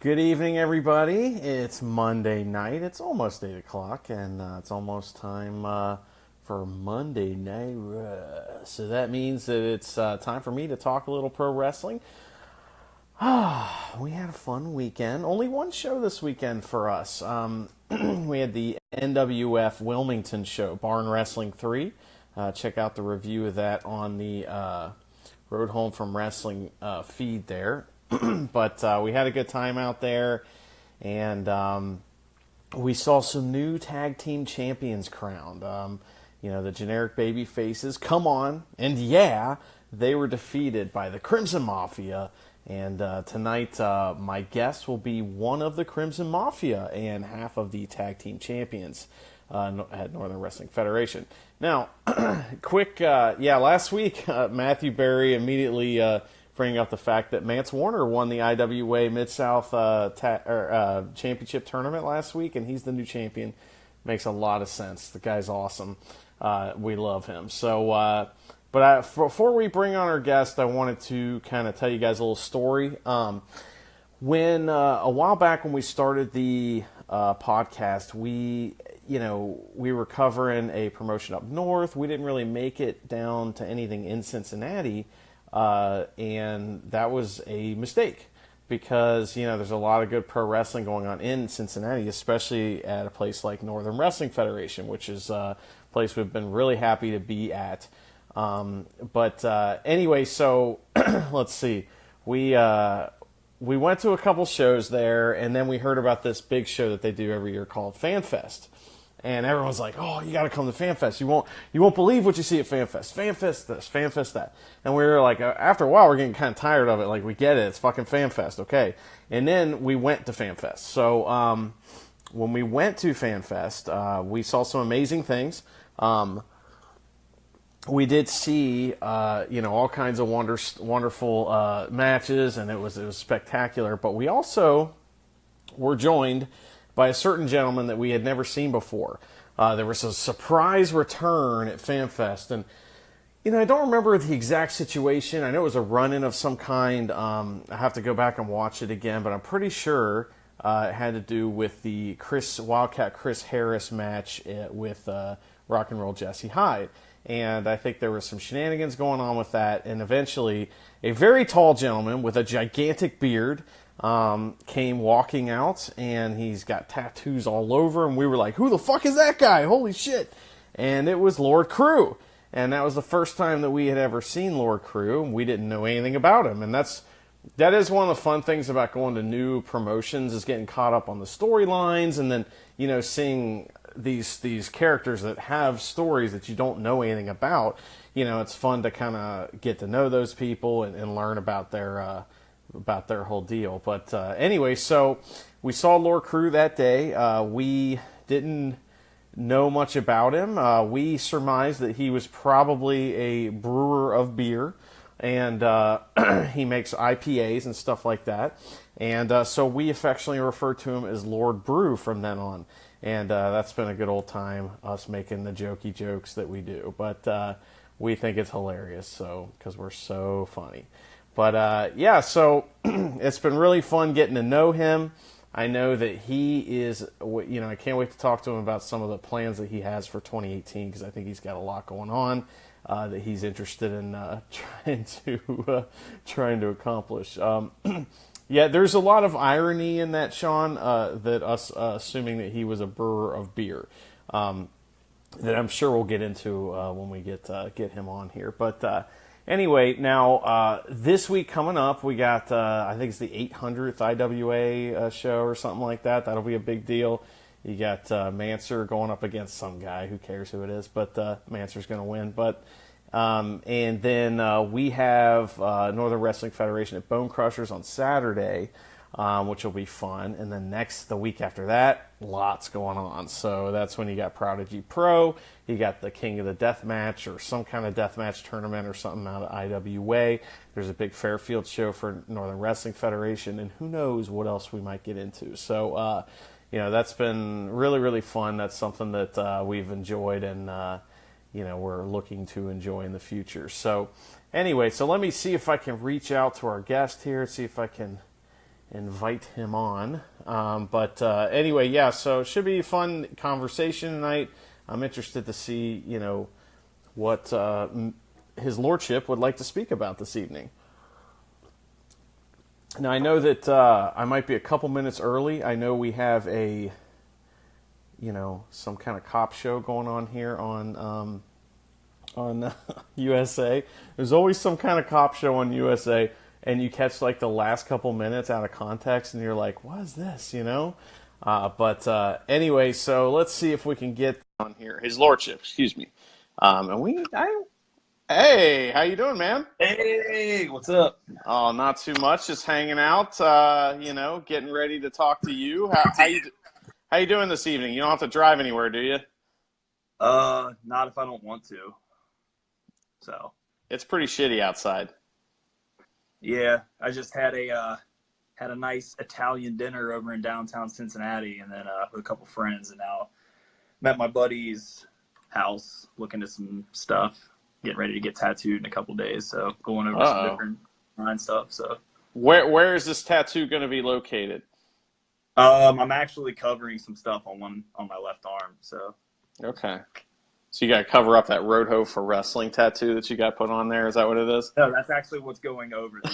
Good evening, everybody. It's Monday night. It's almost 8 o'clock, and it's almost time for Monday Night Raw. So that means that it's time for me to talk a little pro wrestling. We had a fun weekend. Only one show this weekend for us. We had the NWF Wilmington show, Barn Wrestling 3. Check out the review of that on the Road Home from Wrestling feed there. But we had a good time out there, and we saw some new tag team champions crowned. The generic baby faces, come on, and yeah, they were defeated by the Crimson Mafia. And tonight, my guest will be one of the Crimson Mafia and half of the tag team champions at Northern Wrestling Federation. Now, last week, Matthew Berry immediately bringing up the fact that Mance Warner won the IWA Mid-South Championship tournament last week, and he's the new champion. Makes a lot of sense. The guy's awesome. We love him. So, before we bring on our guest, I wanted to kind of tell you guys a little story. When a while back when we started the podcast, we were covering a promotion up north. We didn't really make it down to anything in Cincinnati. And that was a mistake because, there's a lot of good pro wrestling going on in Cincinnati, especially at a place like Northern Wrestling Federation, which is a place we've been really happy to be at. Anyway, so let's see. We went to a couple shows there, and then we heard about this big show that they do every year called FanFest. And everyone's like, "Oh, you got to come to FanFest. You won't believe what you see at FanFest. FanFest this, FanFest that." And we were like, after a while, we're getting kind of tired of it. Like, we get it. It's fucking FanFest, okay? And then we went to FanFest. So when we went to FanFest, we saw some amazing things. We did see, all kinds of wonderful matches, and it was spectacular. But we also were joined by a certain gentleman that we had never seen before. There was a surprise return at FanFest, and I don't remember the exact situation. I know it was a run-in of some kind. I have to go back and watch it again, but I'm pretty sure it had to do with the Wildcat Chris Harris match with Rock and Roll Jesse Hyde. And I think there was some shenanigans going on with that, and eventually a very tall gentleman with a gigantic beard came walking out, and he's got tattoos all over, and we were like, "Who the fuck is that guy? Holy shit!" And it was Lord Crewe, and that was the first time that we had ever seen Lord Crewe, and we didn't know anything about him. And that is one of the fun things about going to new promotions, is getting caught up on the storylines, and then seeing these characters that have stories that you don't know anything about. It's fun to kind of get to know those people and learn about their whole deal. But anyway, so we saw Lord Crewe that day. We didn't know much about him. We surmised that he was probably a brewer of beer, and he makes IPAs and stuff like that. And so we affectionately refer to him as Lord Brew from then on. And that's been a good old time, us making the jokey jokes that we do. But we think it's hilarious, because we're so funny. But so it's been really fun getting to know him. I know that he is, I can't wait to talk to him about some of the plans that he has for 2018, because I think he's got a lot going on that he's interested in trying to accomplish. Yeah, there's a lot of irony in that, Sean, that us assuming that he was a brewer of beer, that I'm sure we'll get into when we get him on here. But anyway, now this week coming up, we got, I think it's the 800th IWA show or something like that. That'll be a big deal. You got Manser going up against some guy. Who cares who it is? But Manser's going to win. But and then we have Northern Wrestling Federation at Bone Crushers on Saturday, which will be fun. And then the week after that, lots going on. So that's when you got Prodigy Pro, you got the King of the Death Match or some kind of death match tournament or something out of IWA. There's a big Fairfield show for Northern Wrestling Federation, and who knows what else we might get into. So, that's been really, really fun. That's something that we've enjoyed, and we're looking to enjoy in the future. So anyway, so let me see if I can reach out to our guest here, see if I can invite him on. But anyway, yeah, so it should be a fun conversation tonight. I'm interested to see, what his lordship would like to speak about this evening. Now, I know that I might be a couple minutes early. I know we have some kind of cop show going on here on USA. There's always some kind of cop show on USA, and you catch like the last couple minutes out of context, and you're like, "What is this?" But anyway, so let's see if we can get on here. His lordship, excuse me. Hey, how you doing, man? Hey, what's up? Oh, not too much. Just hanging out. Getting ready to talk to you. How you doing this evening? You don't have to drive anywhere, do you? Not if I don't want to. So it's pretty shitty outside. Yeah, I just had a nice Italian dinner over in downtown Cincinnati, and then with a couple friends, and now I'm at my buddy's house looking at some stuff, getting ready to get tattooed in a couple days. So going over some different line stuff. So where is this tattoo going to be located? I'm actually covering some stuff on my left arm. So okay. So you got to cover up that Road Ho for Wrestling tattoo that you got put on there. Is that what it is? No, that's actually what's going over there.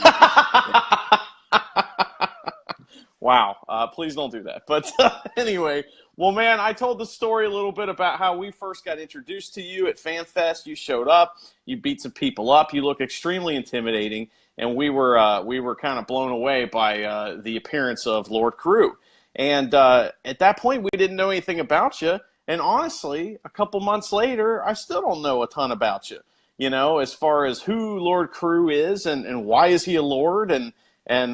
Wow. Please don't do that. But anyway, well, man, I told the story a little bit about how we first got introduced to you at FanFest. You showed up. You beat some people up. You look extremely intimidating. And we were kind of blown away by the appearance of Lord Crewe. And at that point, we didn't know anything about you. And honestly, a couple months later, I still don't know a ton about you, as far as who Lord Crewe is and why is he a lord and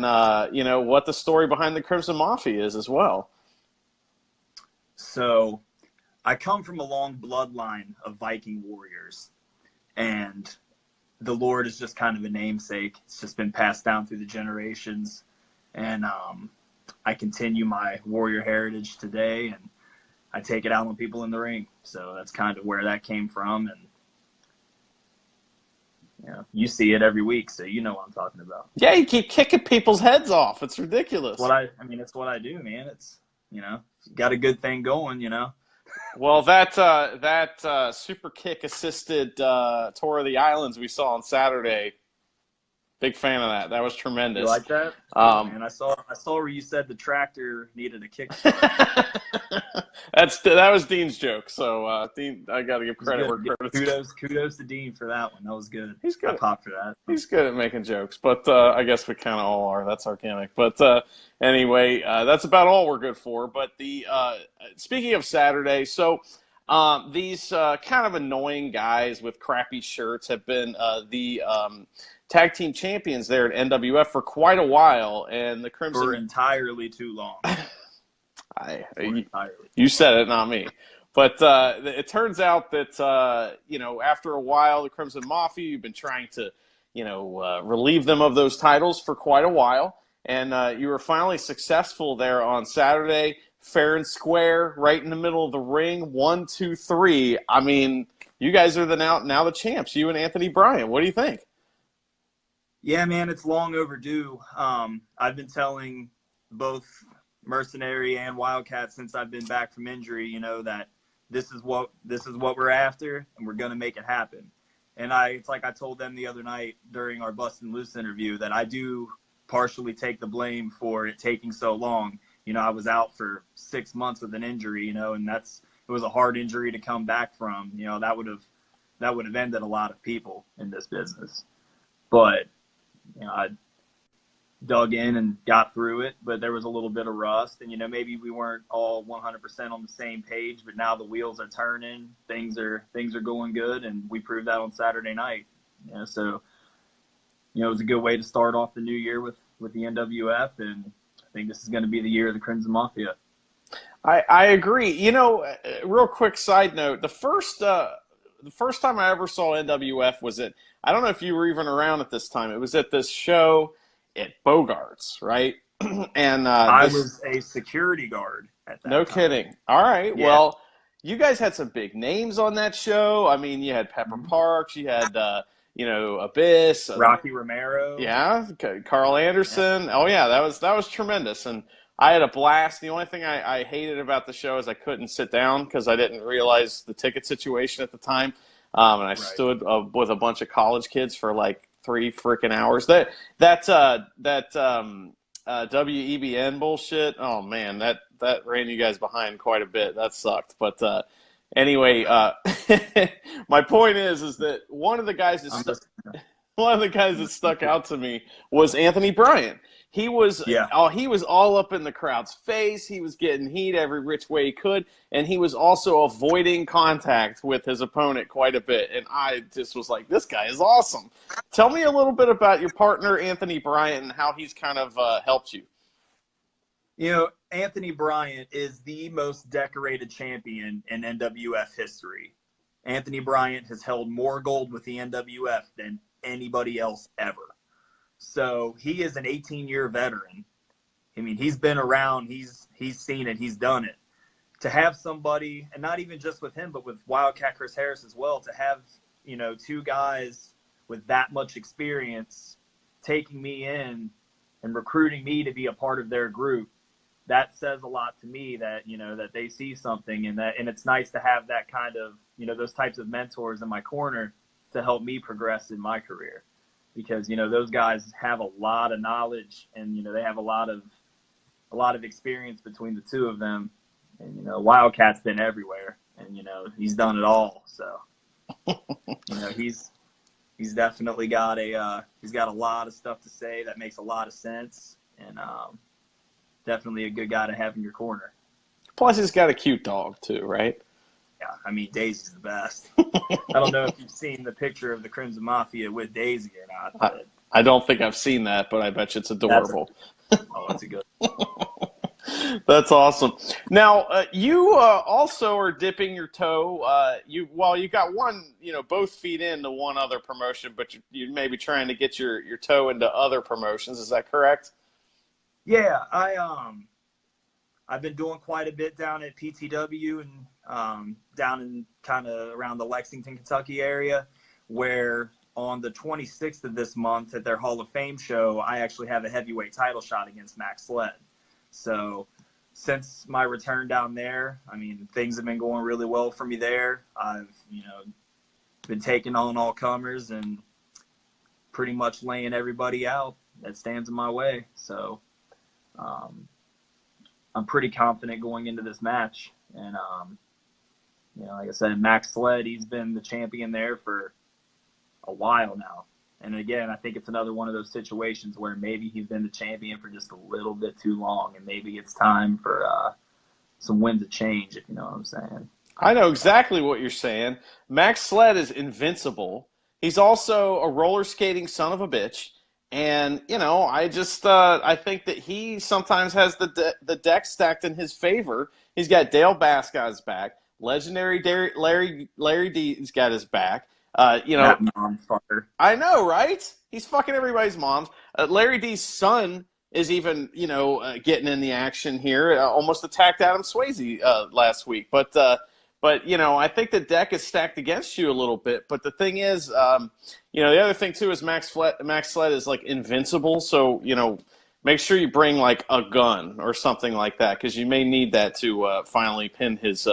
what the story behind the Crimson Mafia is as well. So I come from a long bloodline of Viking warriors, and the Lord is just kind of a namesake. It's just been passed down through the generations, and I continue my warrior heritage today, and I take it out on people in the ring. So that's kind of where that came from. And you see it every week, so you know what I'm talking about. Yeah, you keep kicking people's heads off. It's ridiculous. It's what I do, man. It's, got a good thing going, Well, that super kick assisted tour of the islands we saw on Saturday, big fan of that. That was tremendous. You like that? And I saw where you said the tractor needed a kickstart. That was Dean's joke. So Dean, I got to give credit where credit's kudos to Dean for that one. That was good. He's good. I popped for that. He's good at making jokes, but I guess we kind of all are. That's organic. But anyway, that's about all we're good for. But speaking of Saturday, so these kind of annoying guys with crappy shirts have been the tag team champions there at NWF for quite a while, and the Crimson for entirely too long. You said it, not me. But it turns out that after a while, the Crimson Mafia, you've been trying to relieve them of those titles for quite a while, and you were finally successful there on Saturday, fair and square, right in the middle of the ring. 1, 2, 3. I mean, you guys are now the champs. You and Anthony Bryan. What do you think? Yeah, man, it's long overdue. I've been telling both Mercenary and Wildcat since I've been back from injury, that this is what we're after, and we're gonna make it happen. And it's like I told them the other night during our Bustin' Loose interview that I do partially take the blame for it taking so long. I was out for 6 months with an injury, and it was a hard injury to come back from. That would have ended a lot of people in this business. But I dug in and got through it, but there was a little bit of rust, and maybe we weren't all 100% on the same page, but now the wheels are turning, things are going good, and we proved that on Saturday night. So it was a good way to start off the new year with the NWF, and I think this is going to be the year of the Crimson Mafia. I agree. Real quick side note, the first time I ever saw NWF was I don't know if you were even around at this time. It was at this show at Bogart's, right? And I was a security guard at that No time. kidding. All right. Yeah. Well, you guys had some big names on that show. I mean, you had Pepper Parks, you had Abyss, Rocky Romero. yeah, Carl Anderson. Oh yeah, that was tremendous, and I had a blast. The only thing I hated about the show is I couldn't sit down because I didn't realize the ticket situation at the time, and I Right. stood with a bunch of college kids for like 3 freaking hours. That WEBN bullshit. Oh man, that ran you guys behind quite a bit. That sucked, but. Anyway, my point is that one of the guys that stuck out to me was Anthony Bryant. He was he was all up in the crowd's face. He was getting heat every which way he could, and he was also avoiding contact with his opponent quite a bit. And I just was like, this guy is awesome. Tell me a little bit about your partner, Anthony Bryant, and how he's kind of helped you. Anthony Bryant is the most decorated champion in NWF history. Anthony Bryant has held more gold with the NWF than anybody else ever. So he is an 18-year veteran. I mean, he's been around. He's seen it. He's done it. To have somebody, and not even just with him, but with Wildcat Chris Harris as well, to have, two guys with that much experience taking me in and recruiting me to be a part of their group, that says a lot to me that, that they see something, and it's nice to have that kind of, those types of mentors in my corner to help me progress in my career, because, those guys have a lot of knowledge, and, they have a lot of experience between the two of them. And, Wildcat's been everywhere, and, he's done it all. So, he's definitely got he's got a lot of stuff to say that makes a lot of sense, and, definitely a good guy to have in your corner. Plus, he's got a cute dog, too, right? Yeah, I mean, Daisy's the best. I don't know if you've seen the picture of the Crimson Mafia with Daisy or not. But I don't think I've seen that, but I bet you it's adorable. That's a good one. That's awesome. Now, you also are dipping your toe. You got one, both feet into one other promotion, but you may be trying to get your toe into other promotions. Is that correct? Yeah, I've been doing quite a bit down at PTW and down in kind of around the Lexington, Kentucky area, where on the 26th of this month at their Hall of Fame show, I actually have a heavyweight title shot against Max Sled. So since my return down there, I mean, things have been going really well for me there. I've, been taking on all comers and pretty much laying everybody out that stands in my way. So I'm pretty confident going into this match. And, like I said, Max Sled, he's been the champion there for a while now. And again, I think it's another one of those situations where maybe he's been the champion for just a little bit too long, and maybe it's time for some winds of change, if you know what I'm saying. I know exactly what you're saying. Max Sled is invincible. He's also a roller skating son of a bitch. And, I think that he sometimes has the deck stacked in his favor. He's got Dale Bask on his back. Legendary Larry D's got his back. That mom fucker. I know, right? He's fucking everybody's moms. Larry D's son is even, getting in the action here. Almost attacked Adam Swayze last week. But I think the deck is stacked against you a little bit. But the thing is, the other thing too is Max Sled is like invincible. So, make sure you bring like a gun or something like that, because you may need that to finally pin his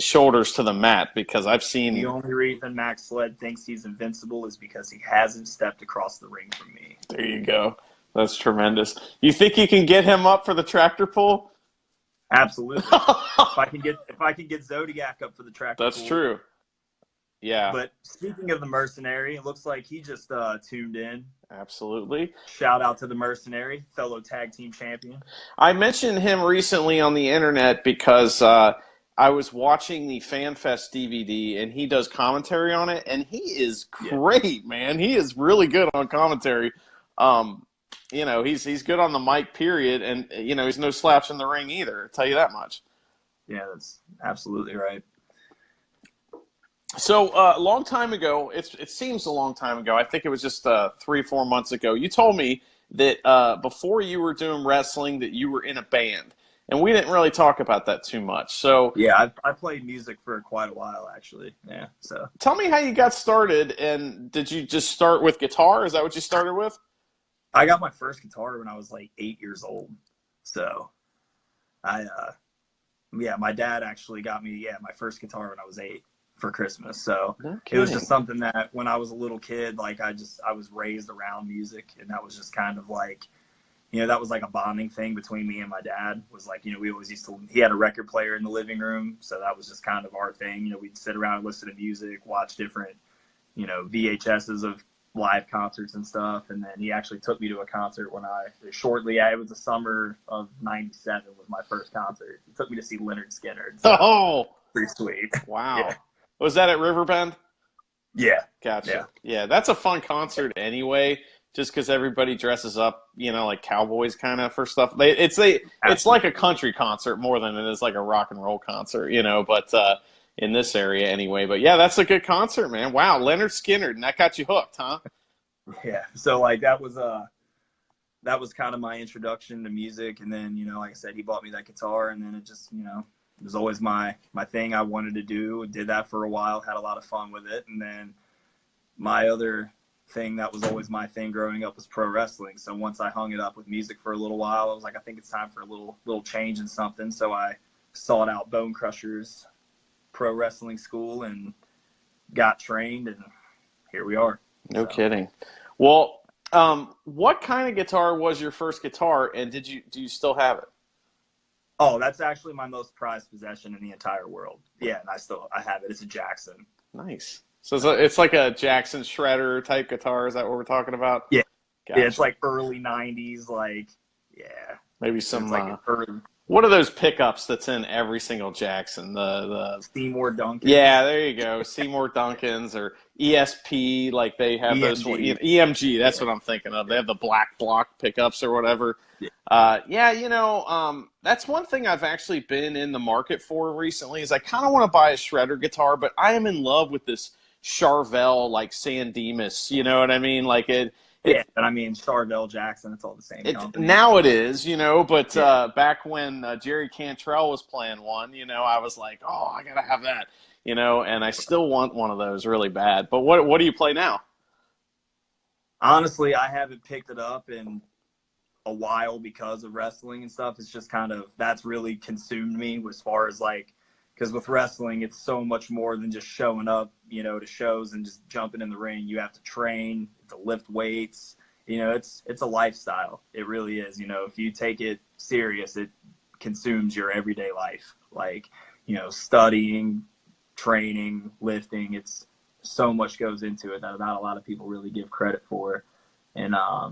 shoulders to the mat, because I've seen... The only reason Max Sled thinks he's invincible is because he hasn't stepped across the ring from me. There you go. That's tremendous. You think you can get him up for the tractor pull? Absolutely. if I can get Zodiac up for the tractor That's pull. true. Yeah. But speaking of the Mercenary, it looks like he just tuned in. Absolutely. Shout out to the Mercenary, fellow tag team champion. I mentioned him recently on the internet because I was watching the FanFest DVD, and he does commentary on it, and he is great, man. He is really good on commentary. He's good on the mic, period, and, he's no slouch in the ring either, I'll tell you that much. Yeah, that's absolutely right. So a long time ago, it seems a long time ago, I think it was just 3-4 months ago, you told me that before you were doing wrestling that you were in a band. and we didn't really talk about that too much. So Yeah, I played music for quite a while, actually. Yeah, so. tell me how you got started, and did you just start with guitar? Is that what you started with? I got my first guitar when I was like 8 years old. So yeah, my dad actually got me, my first guitar when I was 8 for Christmas. So No it was kidding. just something that when I was a little kid, like I was raised around music, and that was just kind of like, that was like a bonding thing between me and my dad. Was like, we always he had a record player in the living room. So that was just kind of our thing. We'd sit around and listen to music, watch different, VHSs of live concerts and stuff. And then he actually took me to a concert when it was the summer of '97 was my first concert. He took me to see Leonard Skinner. So Oh, pretty sweet. wow. Yeah. Was that at Riverbend? Yeah. Gotcha. Yeah, that's a fun concert anyway, just because everybody dresses up, like cowboys kind of for stuff. It's like a country concert more than it is like a rock and roll concert, but in this area anyway. But yeah, that's a good concert, man. Wow, Leonard Skinner, and that got you hooked, huh? Yeah. So like that was kind of my introduction to music. And then, like I said, he bought me that guitar, and then it just, it was always my thing I wanted to do. Did that for a while, had a lot of fun with it. And then my other thing that was always my thing growing up was pro wrestling. So once I hung it up with music for a little while, I was like, I think it's time for a little change in something. So I sought out Bone Crusher's pro wrestling school and got trained, and here we are. No kidding. Well, what kind of guitar was your first guitar, and do you still have it? Oh, that's actually my most prized possession in the entire world. Yeah, and I have it. It's a Jackson. Nice. So it's like a Jackson Shredder type guitar. Is that what we're talking about? Yeah. Gotcha. Yeah, it's like early '90s. Maybe some. It's like early. What are those pickups that's in every single Jackson? The Seymour Duncan. Yeah, there you go. Seymour Duncans or ESP, like they have EMG. those. EMG, that's what I'm thinking of. They have the black block pickups or whatever. Yeah. That's one thing I've actually been in the market for recently is I kind of want to buy a shredder guitar, but I am in love with this Charvel, like San Dimas. You know what I mean? Like it. Yeah, but I mean, Charvel, Jackson, it's all the same company. Now it is, but back when Jerry Cantrell was playing one, I was like, oh, I got to have that, and I still want one of those really bad. But what do you play now? Honestly, I haven't picked it up in a while because of wrestling and stuff. It's just kind of, that's really consumed me as far as like, because with wrestling, it's so much more than just showing up, to shows and just jumping in the ring. You have to train, to lift weights. It's a lifestyle. It really is. If you take it serious, it consumes your everyday life. Like, studying, training, lifting. It's so much goes into it that not a lot of people really give credit for. And I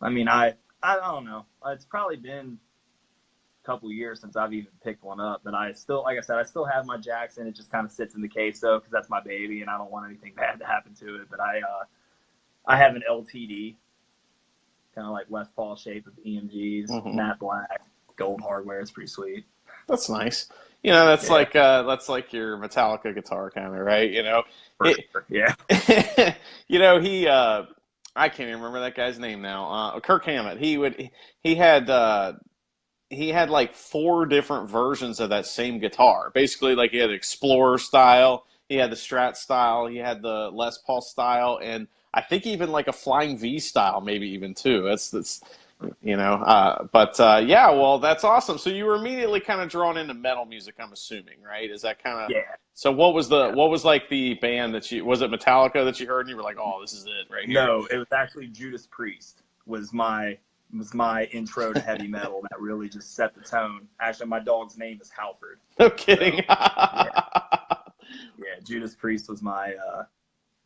mean, I don't know. It's probably been couple years since I've even picked one up, but I still, like I said, I still have my Jackson. It just kind of sits in the case though, because that's my baby and I don't want anything bad to happen to it. But I have an LTD, kind of like Les Paul shape with EMGs, matte black, gold hardware. It's pretty sweet. That's nice. That's like your Metallica guitar kind of, right? Yeah. I can't even remember that guy's name now. Kirk Hammett. He had like 4 different versions of that same guitar. Basically, like he had Explorer style, he had the Strat style, he had the Les Paul style, and I think even like a Flying V style, maybe even too. That's well, that's awesome. So you were immediately kind of drawn into metal music, I'm assuming, right? Is that kind of So what was like the band was it Metallica that you heard and you were like, oh, this is it right here? No, it was actually Judas Priest was my intro to heavy metal that really just set the tone. Actually, my dog's name is Halford. No kidding. So, Judas Priest was my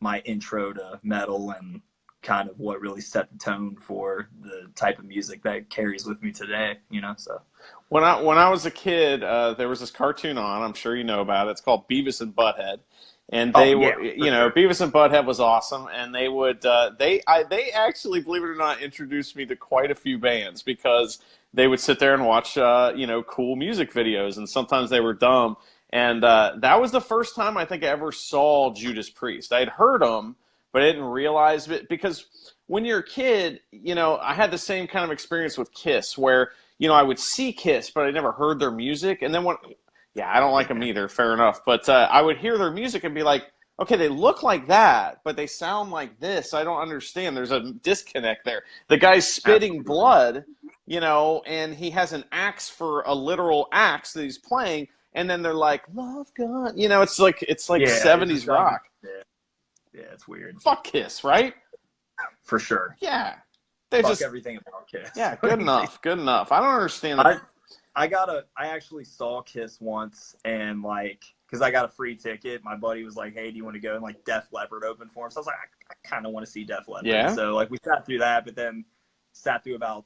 my intro to metal and kind of what really set the tone for the type of music that carries with me today, so. When I was a kid, there was this cartoon on, I'm sure you know about it. It's called Beavis and Butthead. And they were, sure. Beavis and Butthead was awesome, and they would, they actually, believe it or not, introduced me to quite a few bands because they would sit there and watch, cool music videos, and sometimes they were dumb. And that was the first time I think I ever saw Judas Priest. I had heard them, but I didn't realize it because when you're a kid, I had the same kind of experience with Kiss where, I would see Kiss, but I never heard their music. And then I don't like them either, fair enough. But I would hear their music and be like, okay, they look like that, but they sound like this. I don't understand. There's a disconnect there. The guy's spitting blood, and he has an axe for a literal axe that he's playing. And then they're like, love God. It's like 70s rock. Yeah, it's weird. Fuck Kiss, right? For sure. Yeah. Fuck everything about Kiss. Yeah, good enough. Good enough. I don't understand that. I actually saw Kiss once, and because I got a free ticket, my buddy was like, hey, do you want to go? And Def Leppard opened for him. So I was like, I kind of want to see Def Leppard. Yeah. So we sat through that, but then sat through about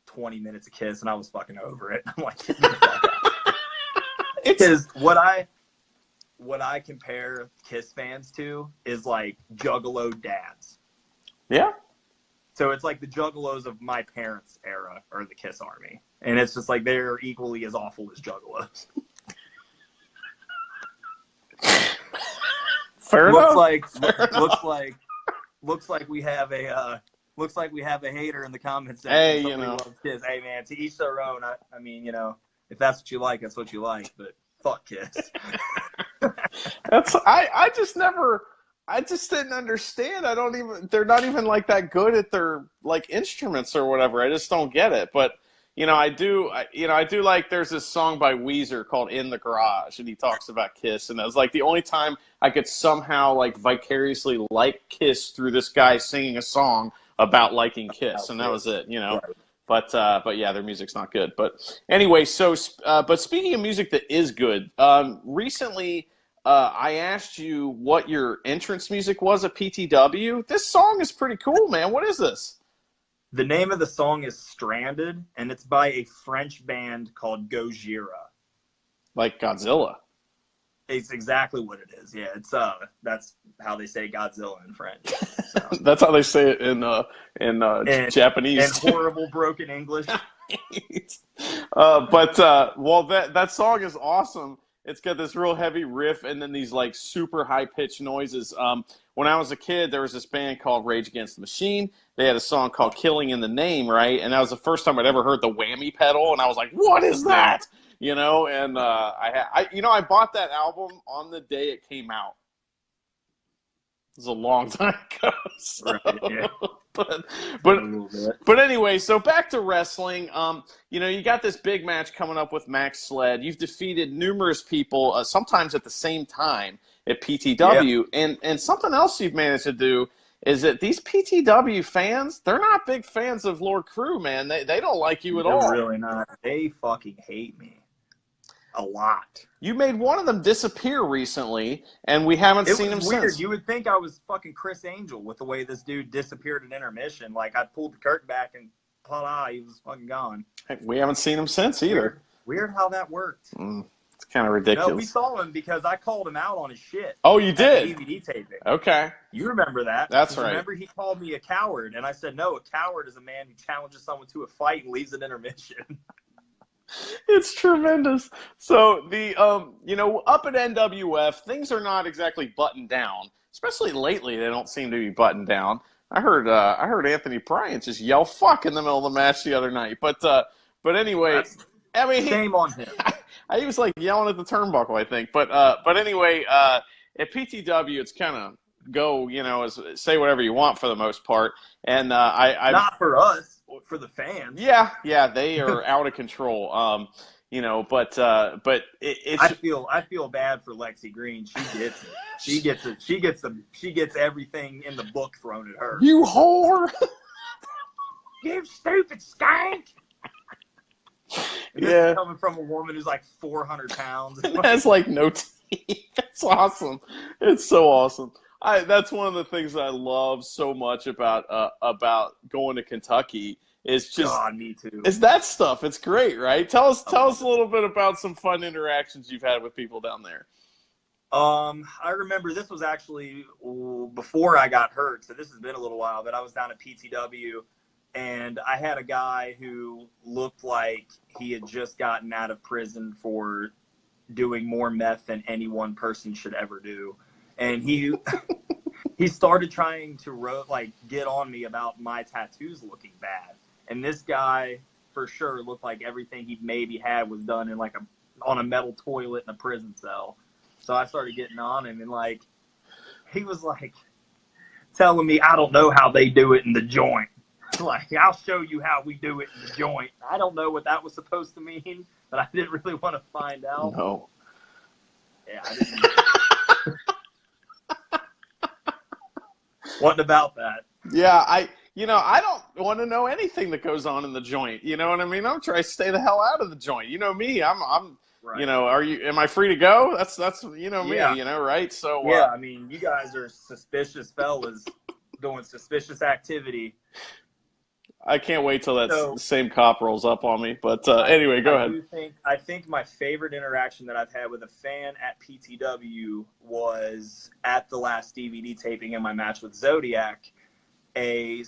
20 minutes of Kiss, and I was fucking over it. I'm like, get the fuck out. Because what I compare Kiss fans to is Juggalo dads. Yeah. So it's like the Juggalos of my parents' era or the Kiss Army. And it's just they're equally as awful as Juggalos. Fair enough. Looks like we have a hater in the comments section. Hey, Somebody loves Kiss. Hey man, to each their own. I mean, if that's what you like, that's what you like. But fuck Kiss. I just didn't understand. They're not even that good at their instruments or whatever. I just don't get it. But, I do there's this song by Weezer called In the Garage, and he talks about Kiss. And it was the only time I could somehow vicariously like Kiss through this guy singing a song about liking Kiss. And that was it, Right. But yeah, their music's not good. But anyway, but speaking of music that is good, recently I asked you what your entrance music was at PTW. This song is pretty cool, man. What is this? The name of the song is Stranded, and it's by a French band called Gojira. Like Godzilla. It's exactly what it is. Yeah, it's that's how they say Godzilla in French. So. That's how they say it in Japanese. And horrible broken English. But that song is awesome. It's got this real heavy riff and then these super high pitched noises. When I was a kid, there was this band called Rage Against the Machine. They had a song called Killing in the Name, right? And that was the first time I'd ever heard the whammy pedal, and I was like, "What is that?" And I bought that album on the day it came out. It was a long time ago. So. Right, yeah. But anyway, so back to wrestling. You got this big match coming up with Max Sled. You've defeated numerous people, sometimes at the same time at PTW. Yeah. And something else you've managed to do is that these PTW fans, they're not big fans of Lord Crewe, man. They don't like you at all. They're really not. They fucking hate me. A lot. You made one of them disappear recently, and we haven't seen him weird. since. You would think I was fucking Chris Angel with the way this dude disappeared at intermission. I pulled the curtain back and voila, he was fucking gone. We haven't seen him since either. Weird how that worked. It's kind of ridiculous. No, we saw him because I called him out on his shit. Oh, you did? DVD taping. Okay. You remember that. That's right. Remember he called me a coward, and I said, no, a coward is a man who challenges someone to a fight and leaves an intermission. It's tremendous. So the up at NWF, things are not exactly buttoned down. Especially lately, they don't seem to be buttoned down. I heard Anthony Bryant just yell "fuck" in the middle of the match the other night. But anyway, shame on him. He was yelling at the turnbuckle, I think. But anyway, at PTW, it's kind of go, say whatever you want for the most part. And not for us. For the fans. Yeah, they are out of control. But it's. I feel bad for Lexi Green. She gets it. She gets everything in the book thrown at her. You whore! You stupid skank! This is coming from a woman who's 400 pounds. And has no teeth. That's awesome. It's so awesome. That's one of the things I love so much about going to Kentucky is just God, me too. It's that stuff. It's great, right? Tell us a little bit about some fun interactions you've had with people down there. I remember this was actually before I got hurt, so this has been a little while, but I was down at PTW and I had a guy who looked like he had just gotten out of prison for doing more meth than any one person should ever do. and he started trying to get on me about my tattoos looking bad. And this guy for sure looked like everything he maybe had was done in on a metal toilet in a prison cell. So I started getting on him, and he was telling me, I don't know how they do it in the joint. I'll show you how we do it in the joint. I don't know what that was supposed to mean, but I didn't really want to find out. No. Yeah, I didn't. What about that? Yeah, I don't want to know anything that goes on in the joint. You know what I mean? I'm trying to stay the hell out of the joint. You know me. I'm right. Am I free to go? That's me, yeah. Right? So yeah, I mean, you guys are suspicious fellas doing suspicious activity. I can't wait till that same cop rolls up on me. But anyway, go ahead. I think my favorite interaction that I've had with a fan at PTW was at the last DVD taping in my match with Zodiac. A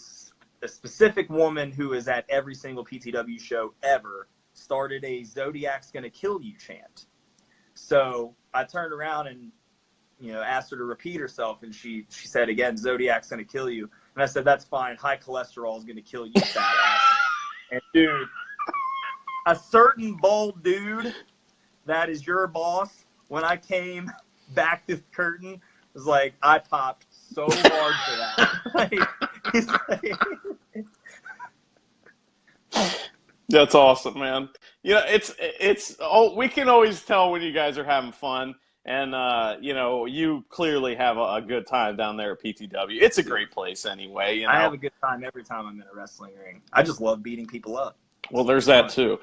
specific woman who is at every single PTW show ever started a Zodiac's gonna kill you chant. So I turned around and asked her to repeat herself, and she said again, Zodiac's gonna kill you. And I said, that's fine. High cholesterol is gonna kill you, fat ass. And dude, a certain bald dude that is your boss, when I came back to the curtain, was like, I popped so hard for that. That's awesome, man. It's we can always tell when you guys are having fun, and you clearly have a good time down there at PTW. It's a great place anyway. I have a good time every time I'm in a wrestling ring. I just love beating people up. Well, there's that too.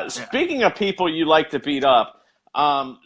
Speaking of people you like to beat up,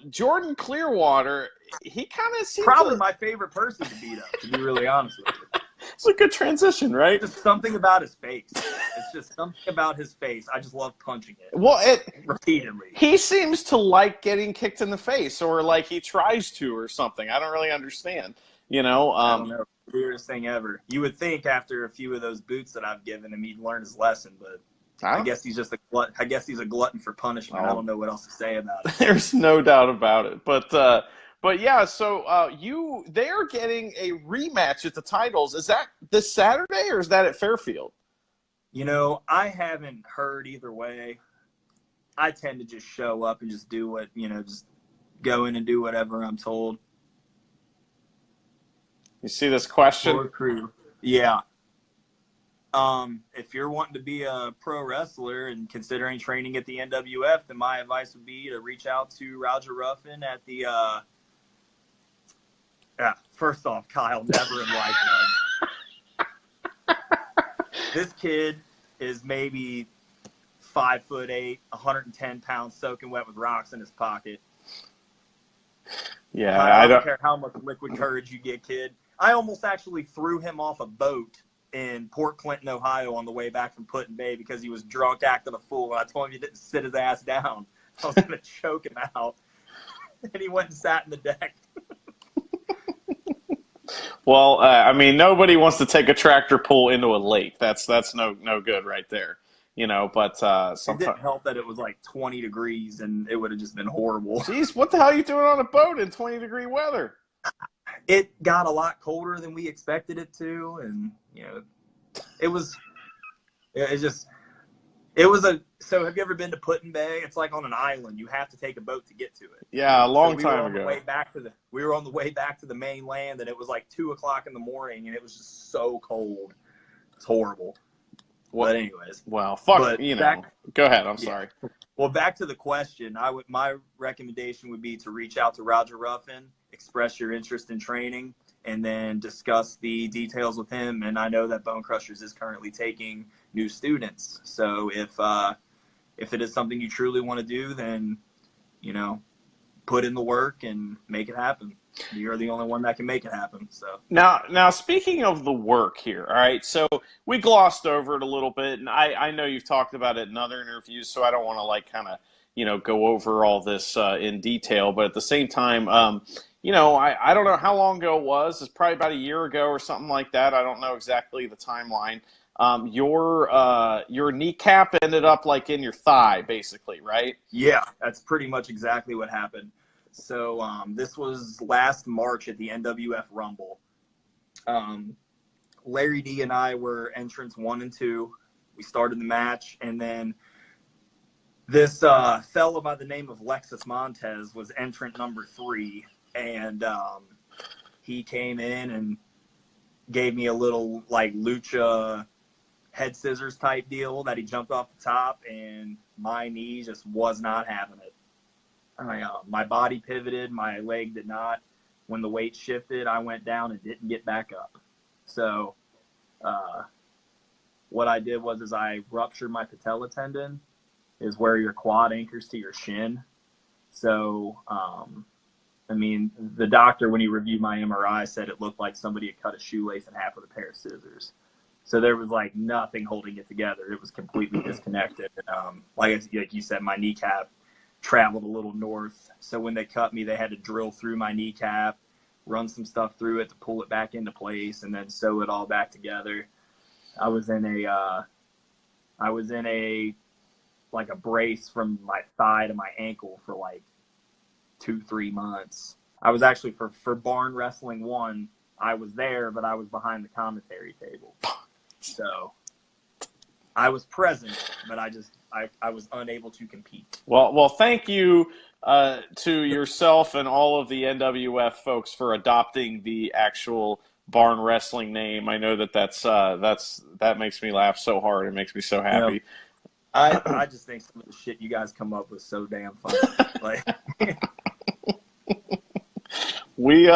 Jordan Clearwater, he kind of seems probably my favorite person to beat up, to be really honest with you. It's a good transition, right? Just something about his face. It's just something about his face. I just love punching it. Well, repeatedly. He seems to like getting kicked in the face, or he tries to, or something. I don't really understand. I don't know. Weirdest thing ever. You would think after a few of those boots that I've given him, he'd learn his lesson, but I guess he's just a glutton. I guess he's a glutton for punishment. I don't know what else to say about it. There's no doubt about it. But yeah, so they're getting a rematch at the titles. Is that this Saturday, or is that at Fairfield? I haven't heard either way. I tend to just show up and just do what, just go in and do whatever I'm told. You see this question? Or Crewe. Yeah. If you're wanting to be a pro wrestler and considering training at the NWF, then my advice would be to reach out to Roger Ruffin at the first off, Kyle, never in life, bud. This kid is maybe 5'8", 110 pounds, soaking wet with rocks in his pocket. Yeah, I don't care how much liquid courage you get, kid. I almost actually threw him off a boat in Port Clinton, Ohio, on the way back from Put-in-Bay because he was drunk, acting a fool. And I told him he didn't sit his ass down. I was going to choke him out. And he went and sat in the deck. Well, nobody wants to take a tractor pull into a lake. That's no good right there. But sometimes it didn't help that it was 20 degrees, and it would have just been horrible. Jeez, what the hell are you doing on a boat in 20-degree weather? It got a lot colder than we expected it to, and so have you ever been to Put-in-Bay? It's like on an island. You have to take a boat to get to it. Yeah, a long time ago. We were on the way back to the mainland, and it was 2:00 in the morning, and it was just so cold. It's horrible. But anyways. Well, fuck, go ahead. I'm sorry. Well, back to the question. My recommendation would be to reach out to Roger Ruffin, express your interest in training, and then discuss the details with him. And I know that Bone Crushers is currently taking new students. So if it is something you truly want to do, then, put in the work and make it happen. You're the only one that can make it happen. So now speaking of the work here, all right, so we glossed over it a little bit, and I know you've talked about it in other interviews, so I don't want to go over all this in detail, but at the same time, I don't know how long ago it was. It's probably about a year ago or something like that. I don't know exactly the timeline. Your kneecap ended up in your thigh, basically, right? Yeah, that's pretty much exactly what happened. So this was last March at the NWF Rumble. Larry D and I were entrants 1 and 2. We started the match, and then this fellow by the name of Lexus Montez was entrant number 3, and he came in and gave me a little like lucha head scissors type deal that he jumped off the top, and my knee just was not having it. My body pivoted, my leg did not. When the weight shifted, I went down and didn't get back up. So what I did was I ruptured my patella tendon, is where your quad anchors to your shin. So, I mean, the doctor, when he reviewed my MRI, said it looked like somebody had cut a shoelace in half with a pair of scissors. So there was like nothing holding it together. It was completely disconnected. Like you said, my kneecap traveled a little north. So when they cut me, they had to drill through my kneecap, run some stuff through it to pull it back into place, and then sew it all back together. I was in a like a brace from my thigh to my ankle for like 2-3 months. I was actually for Barn Wrestling 1, I was there, but I was behind the commentary table. So I was present, but I was unable to compete. Well, thank you to yourself and all of the NWF folks for adopting the actual Barn Wrestling name. I know that makes me laugh so hard. It makes me so happy. You know, I just think some of the shit you guys come up with is so damn funny. Like we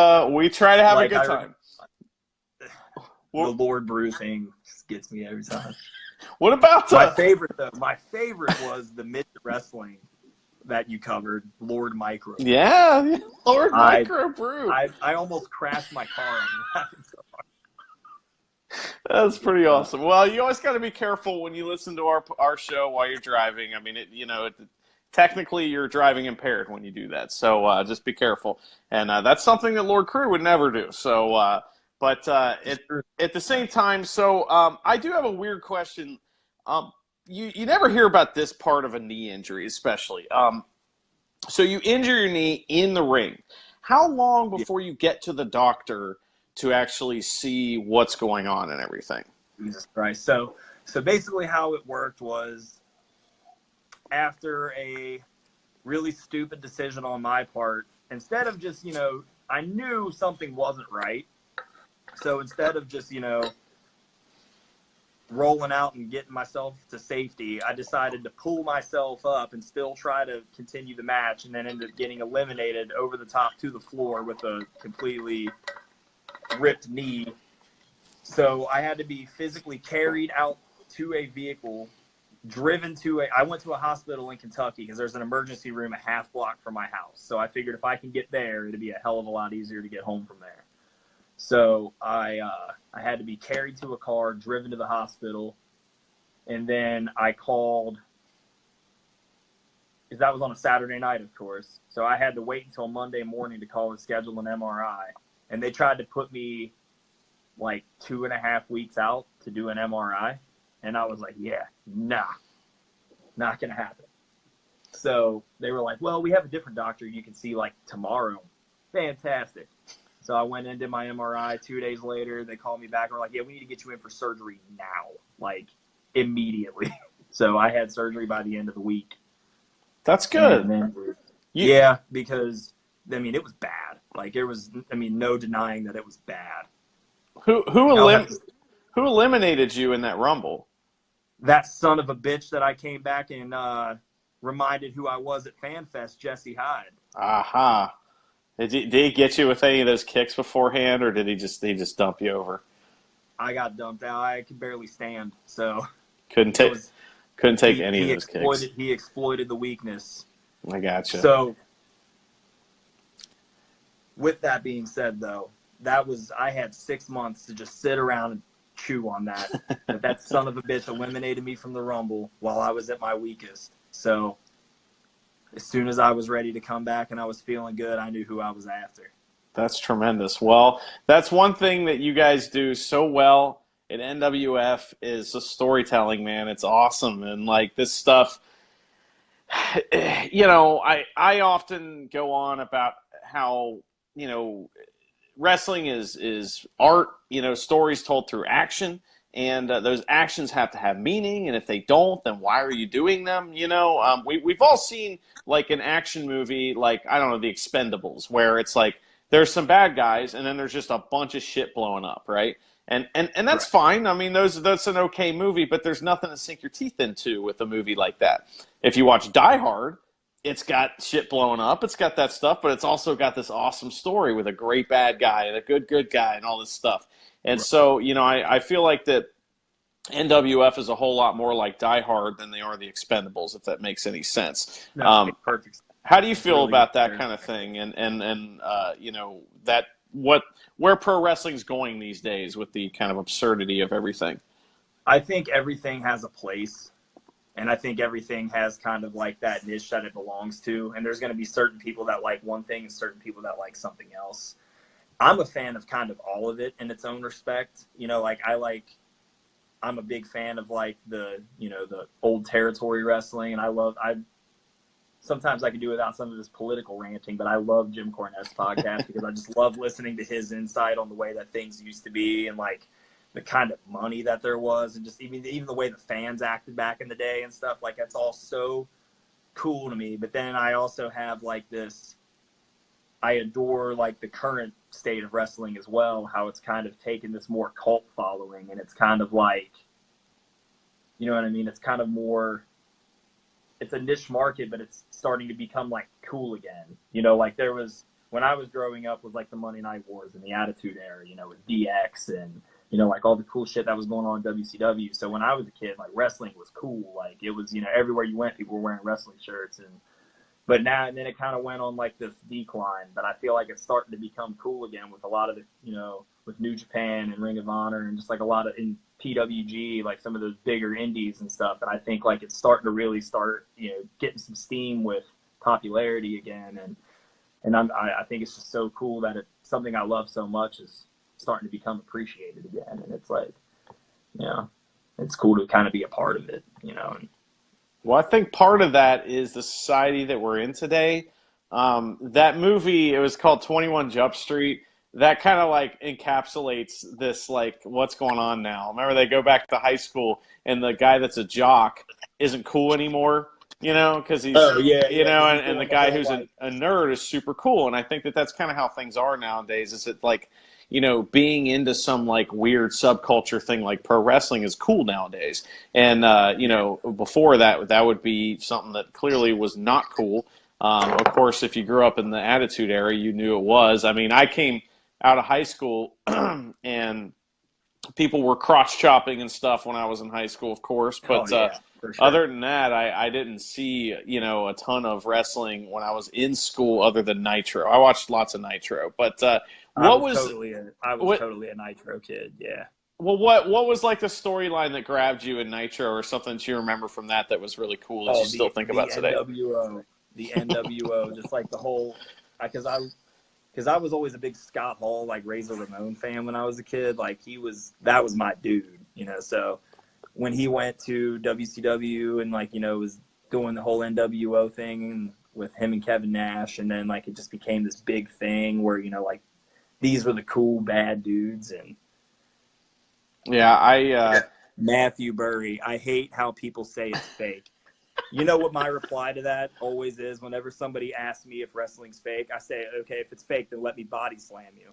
try to have a good time. The Lord Brew thing just gets me every time. What about my favorite though? My favorite was the midget wrestling that you covered, Lord Micro. Yeah, Lord Micro Brew. I almost crashed my car. That's pretty awesome. Well, you always got to be careful when you listen to our show while you're driving. I mean, technically you're driving impaired when you do that, so just be careful. And that's something that Lord Crewe would never do. So, but at the same time, so I do have a weird question. You never hear about this part of a knee injury, especially. So you injure your knee in the ring. How long before you get to the doctor to actually see what's going on and everything? Jesus Christ. So basically how it worked was, after a really stupid decision on my part, instead of just, I knew something wasn't right. So instead of just, rolling out and getting myself to safety, I decided to pull myself up and still try to continue the match, and then ended up getting eliminated over the top to the floor with a completely ripped knee. So I had to be physically carried out to a vehicle, I went to a hospital in Kentucky because there's an emergency room a half block from my house. So I figured if I can get there, it'd be a hell of a lot easier to get home from there. So I had to be carried to a car, driven to the hospital, and then I called, because that was on a Saturday night, of course. So I had to wait until Monday morning to call and schedule an MRI. And they tried to put me like 2.5 weeks out to do an MRI. And I was like, yeah, nah, not going to happen. So they were like, well, we have a different doctor you can see like tomorrow. Fantastic. So I went and did my MRI. 2 days later, they called me back and were like, yeah, we need to get you in for surgery now, like immediately. So I had surgery by the end of the week. That's good. Yeah, because, I mean, it was bad. Like, there was, no denying that it was bad. Who eliminated you in that Rumble? That son of a bitch that I came back and reminded who I was at FanFest, Jesse Hyde. Aha. Did he get you with any of those kicks beforehand, or did he just dump you over? I got dumped out. I could barely stand, so couldn't take any of those kicks. He exploited the weakness. I gotcha. So, with that being said, though, I had 6 months to just sit around and chew on that. But that son of a bitch eliminated me from the Rumble while I was at my weakest. So, as soon as I was ready to come back and I was feeling good, I knew who I was after. That's tremendous. Well, that's one thing that you guys do so well at NWF is the storytelling, man. It's awesome. And like this stuff, I often go on about how, wrestling is art, stories told through action. And those actions have to have meaning. And if they don't, then why are you doing them? We've all seen like an action movie, like, I don't know, The Expendables, where it's like there's some bad guys and then there's just a bunch of shit blowing up, right? And that's Right. fine. I mean, that's an okay movie, but there's nothing to sink your teeth into with a movie like that. If you watch Die Hard, it's got shit blowing up. It's got that stuff, but it's also got this awesome story with a great bad guy and a good guy and all this stuff. And Right. so, I feel like that NWF is a whole lot more like Die Hard than they are the Expendables, if that makes any sense. No, it makes perfect sense. How do you feel Really about good that there. kind of thing? And that where pro wrestling's going these days with the kind of absurdity of everything? I think everything has a place. And I think everything has kind of like that niche that it belongs to. And there's going to be certain people that like one thing and certain people that like something else. I'm a fan of kind of all of it in its own respect. I'm a big fan of like the old territory wrestling. And sometimes I could do without some of this political ranting, but I love Jim Cornette's podcast because I just love listening to his insight on the way that things used to be and like the kind of money that there was, and just even the way the fans acted back in the day and stuff. Like, that's all so cool to me. But then I also have like this, I adore like the current state of wrestling as well, how it's kind of taken this more cult following, and it's kind of like, you know what I mean? It's kind of more, it's a niche market, but it's starting to become like cool again. Like there was, when I was growing up, was like the Monday Night Wars and the Attitude Era, with DX and, like all the cool shit that was going on in WCW. So when I was a kid, like wrestling was cool. Like it was, everywhere you went, people were wearing wrestling shirts. But now, and then it kind of went on like this decline. But I feel like it's starting to become cool again with a lot of the, with New Japan and Ring of Honor and just like a lot of in PWG, like some of those bigger indies and stuff. And I think like it's starting to really start, getting some steam with popularity again. And I think it's just so cool that it's something I love so much is starting to become appreciated again. And it's like, it's cool to kind of be a part of it, And Well, I think part of that is the society that we're in today. That movie, it was called 21 Jump Street. That kind of like encapsulates this, like, what's going on now. Remember, they go back to high school, and the guy that's a jock isn't cool anymore, because he's, and the guy who's a nerd is super cool. And I think that that's kind of how things are nowadays. Is it like, being into some like weird subculture thing like pro wrestling is cool nowadays. And, before that would be something that clearly was not cool. Of course, if you grew up in the Attitude Era, you knew it was. I mean, I came out of high school and people were crotch chopping and stuff when I was in high school, of course. But for sure. other than that, I didn't see, a ton of wrestling when I was in school other than Nitro. I watched lots of Nitro. But I was totally a Nitro kid, yeah. Well, what was like the storyline that grabbed you in Nitro, or something that you remember from that was really cool that you still think about today? The NWO, just like the whole, because I was always a big Scott Hall, like Razor Ramon fan when I was a kid. Like that was my dude, So when he went to WCW and like was doing the whole NWO thing with him and Kevin Nash, and then like it just became this big thing where like these were the cool bad dudes. And Matthew Burry, I hate how people say it's fake. You know what my reply to that always is? Whenever somebody asks me if wrestling's fake, I say, okay, if it's fake, then let me body slam you.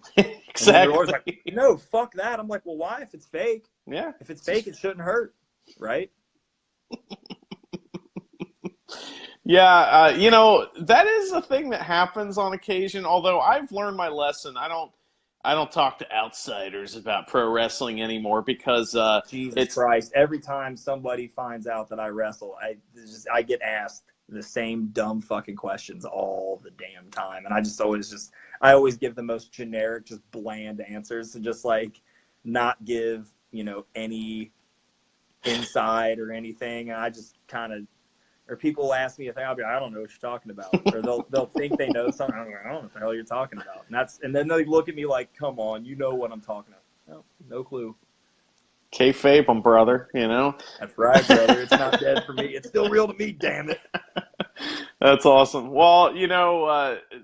Exactly. They're always like, no, fuck that. I'm like, well, why? If it's fake, yeah. If it's fake, it shouldn't hurt, right? Yeah, that is a thing that happens on occasion. Although I've learned my lesson. I don't talk to outsiders about pro wrestling anymore because Jesus Christ! Every time somebody finds out that I wrestle, I get asked the same dumb fucking questions all the damn time, and I always give the most generic, just bland answers, and just like not give any insight or anything. And I just kind of. Or people ask me a thing, I'll be like, I don't know what you're talking about. Or they'll think they know something. I'm like, I don't know what the hell you're talking about. And then they look at me like, come on, you know what I'm talking about. No clue. Kayfabe, brother, That's right, brother. It's not dead for me. It's still real to me, damn it. That's awesome. Well,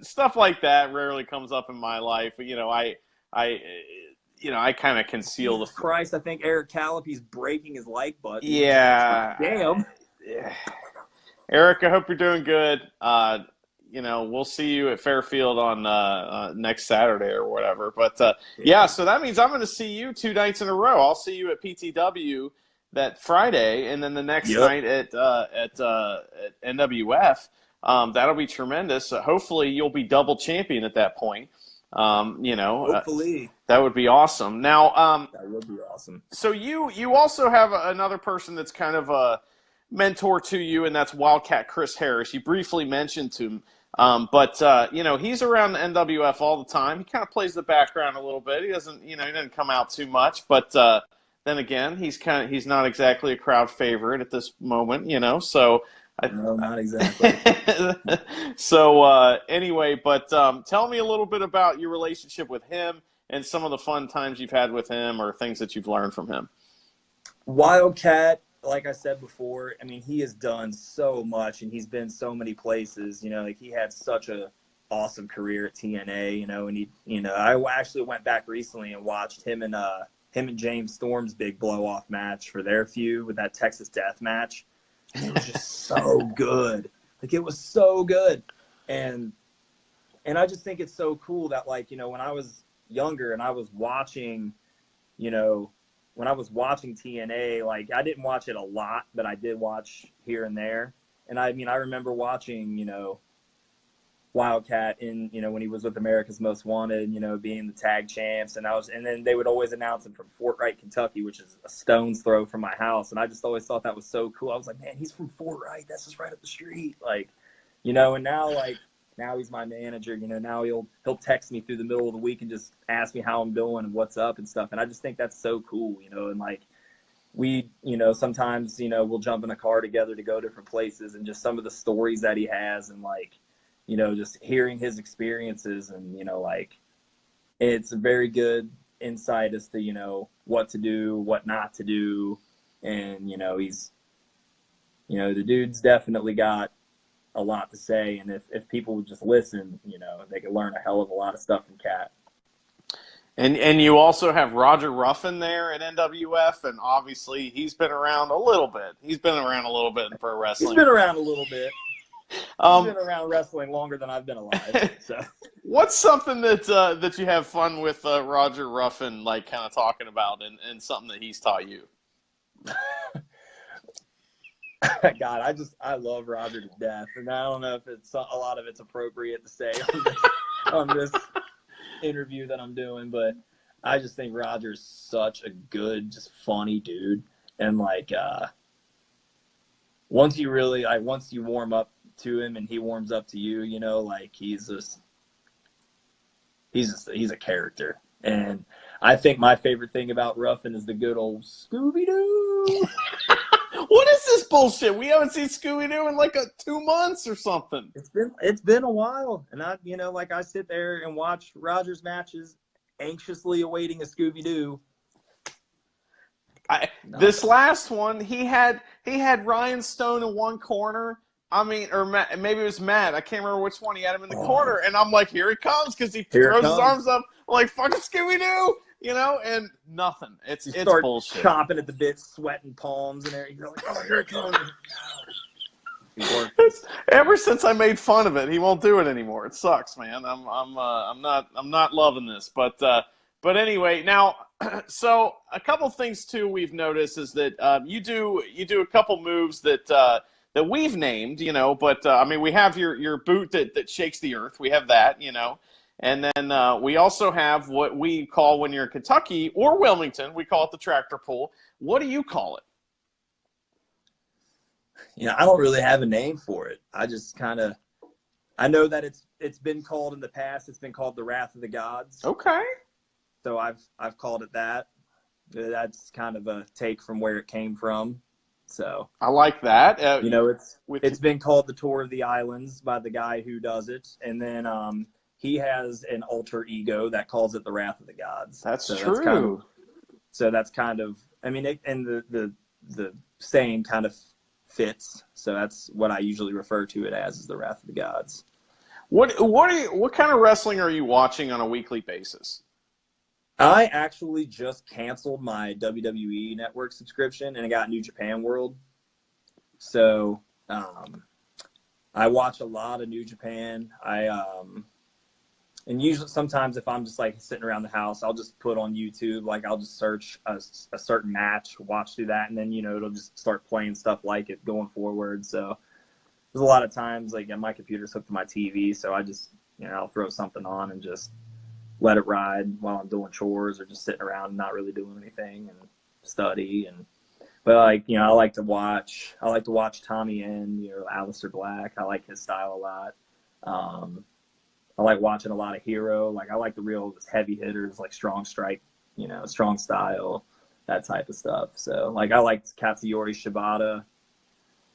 stuff like that rarely comes up in my life. I, I kind of conceal Jesus the. Christ, I think Eric Calipy's breaking his like button. Yeah. Damn. Eric, I hope you're doing good. We'll see you at Fairfield on next Saturday or whatever. But yeah, so that means I'm going to see you 2 nights in a row. I'll see you at PTW that Friday, and then the next Yep. night at NWF. That'll be tremendous. Hopefully, you'll be double champion at that point. Hopefully. That would be awesome. Now, That would be awesome. so you also have another person that's kind of a mentor to you, and that's Wildcat Chris Harris. You briefly mentioned to him, but he's around the NWF all the time. He kind of plays the background a little bit. He doesn't, he doesn't come out too much. But then again, he's not exactly a crowd favorite at this moment. So. No, not exactly. So anyway, but tell me a little bit about your relationship with him and some of the fun times you've had with him or things that you've learned from him. Wildcat, like I said before, I mean, he has done so much and he's been so many places. He had such a awesome career at TNA. And I actually went back recently and watched him and James Storm's big blow off match for their feud with that Texas Death match. And it was just so good. It was so good. And I just think it's so cool that, when I was younger and I was watching, when I was watching TNA, I didn't watch it a lot, but I did watch here and there. And I remember watching, Wildcat when he was with America's Most Wanted, being the tag champs. And then they would always announce him from Fort Wright, Kentucky, which is a stone's throw from my house. And I just always thought that was so cool. I was like, man, he's from Fort Wright. That's just right up the street. And now he's my manager. Now he'll text me through the middle of the week and just ask me how I'm doing and what's up and stuff. And I just think that's so cool, and we, sometimes, we'll jump in a car together to go different places, and just some of the stories that he has, and just hearing his experiences, and it's a very good insight as to what to do, what not to do. And he's the dude's definitely got a lot to say, and if people would just listen, they could learn a hell of a lot of stuff from Cat. And you also have Roger Ruffin there at NWF, and obviously he's been around a little bit. He's been around a little bit in pro wrestling. He's been around a little bit. He's been around wrestling longer than I've been alive. So. What's something that you have fun with Roger Ruffin, kind of talking about, and something that he's taught you? God, I love Roger to death, and I don't know if a lot of it's appropriate to say on this interview that I'm doing, but I just think Roger's such a good, just funny dude, and once you warm up to him and he warms up to you, he's a character. And I think my favorite thing about Ruffin is the good old Scooby-Doo. What is this bullshit? We haven't seen Scooby-Doo in 2 months or something. It's been a while, and I sit there and watch Roger's matches, anxiously awaiting a Scooby-Doo. This last one, he had Ryan Stone in one corner. Or Matt, maybe it was Matt. I can't remember which one. He had him in the corner, and I'm like, here he comes, because he throws his arms up like fucking Scooby-Doo, and nothing. It's bullshit. Chomping at the bit, sweating palms, and everything. You're like, oh, here it comes. Ever since I made fun of it, he won't do it anymore. It sucks, man. I'm not loving this, but anyway, now, so a couple things too we've noticed is that you do a couple moves that we've named, but we have your boot that shakes the earth. We have that, and then we also have what we call, when you're in Kentucky or Wilmington, we call it the tractor pull. What do you call it? I don't really have a name for it. I just I know that it's been called in the past. It's been called the Wrath of the Gods. Okay. So I've called it that. That's kind of a take from where it came from. So I like that. It's been called the Tour of the Islands by the guy who does it, and then he has an alter ego that calls it the Wrath of the Gods. That's true. That's kind of and the saying kind of fits. So that's what I usually refer to it as, is the Wrath of the Gods. What kind of wrestling are you watching on a weekly basis? I actually just canceled my WWE Network subscription and I got New Japan World. So I watch a lot of New Japan. And usually sometimes if I'm just like sitting around the house, I'll just put on YouTube, like I'll just search a certain match, watch through that, and then, you know, it'll just start playing stuff like it going forward. So there's a lot of times like my computer's hooked to my TV, so I just, you know, I'll throw something on and just let it ride while I'm doing chores or just sitting around and not really doing anything and study. But like, you know, I like to watch Tommy N, you know, Aleister Black. I like his style a lot. I like watching a lot of Hero. Like I like the real heavy hitters, like Strong Strike, you know, Strong Style, that type of stuff. So like I like Katsuyori Shibata.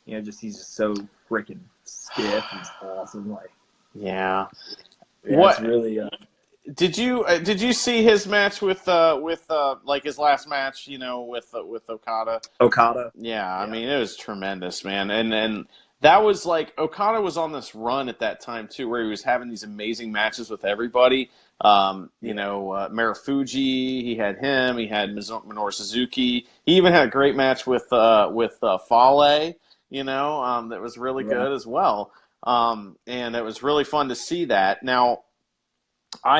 You know, he's just so freaking stiff and awesome. Like, yeah, it's really. Did you see his match with like his last match, you know, with Okada? Okada. Yeah, I mean, it was tremendous, man. And that was like, Okada was on this run at that time too, where he was having these amazing matches with everybody. You know, Marufuji, he had him, he had Minoru Suzuki. He even had a great match with Fale, you know, that was really good as well. And it was really fun to see that. Now,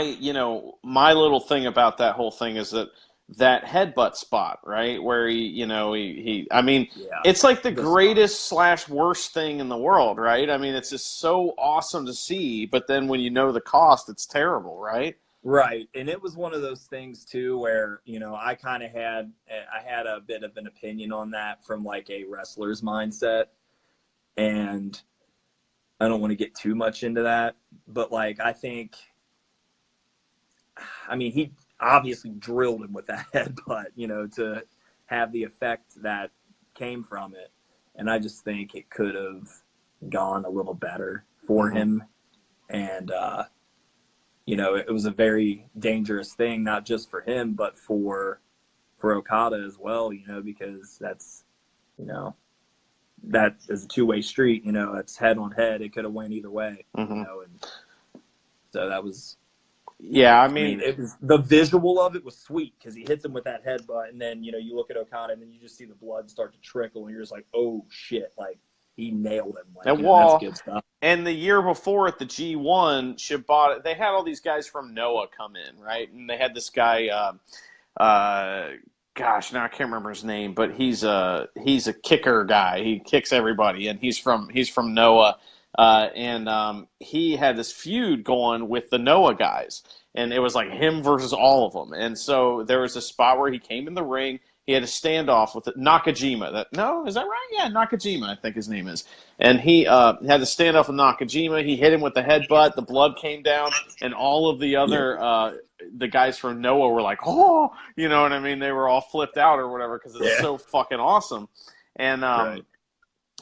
you know, my little thing about that whole thing is that headbutt spot, right? Where I mean, it's like the greatest / worst thing in the world, right? I mean, it's just so awesome to see, but then when you know the cost, it's terrible, right? Right. And it was one of those things too, where, you know, I had a bit of an opinion on that from like a wrestler's mindset. And I don't want to get too much into that, but like, I mean, he obviously drilled him with that headbutt, you know, to have the effect that came from it. And I just think it could have gone a little better for him. And, you know, it was a very dangerous thing, not just for him, but for Okada as well, you know, because that's, you know, that is a two-way street, you know, it's head on head. It could have went either way, you know, and so that was... Yeah, I mean, it was, the visual of it was sweet because he hits him with that headbutt, and then, you know, you look at Okada and then you just see the blood start to trickle, and you're just like, oh shit, like he nailed him. Like, that's good stuff. And the year before at the G1, Shibata, they had all these guys from Noah come in, right? And they had this guy, gosh, now I can't remember his name, but he's a kicker guy. He kicks everybody, and he's from Noah. And he had this feud going with the Noah guys, and it was like him versus all of them. And so there was a spot where he came in the ring. He had a standoff with Nakajima. Is that right? Yeah, Nakajima, I think his name is. And he had a standoff with Nakajima. He hit him with the headbutt. The blood came down, and all of the other the guys from Noah were like, oh, you know what I mean? They were all flipped out or whatever because it's so fucking awesome. And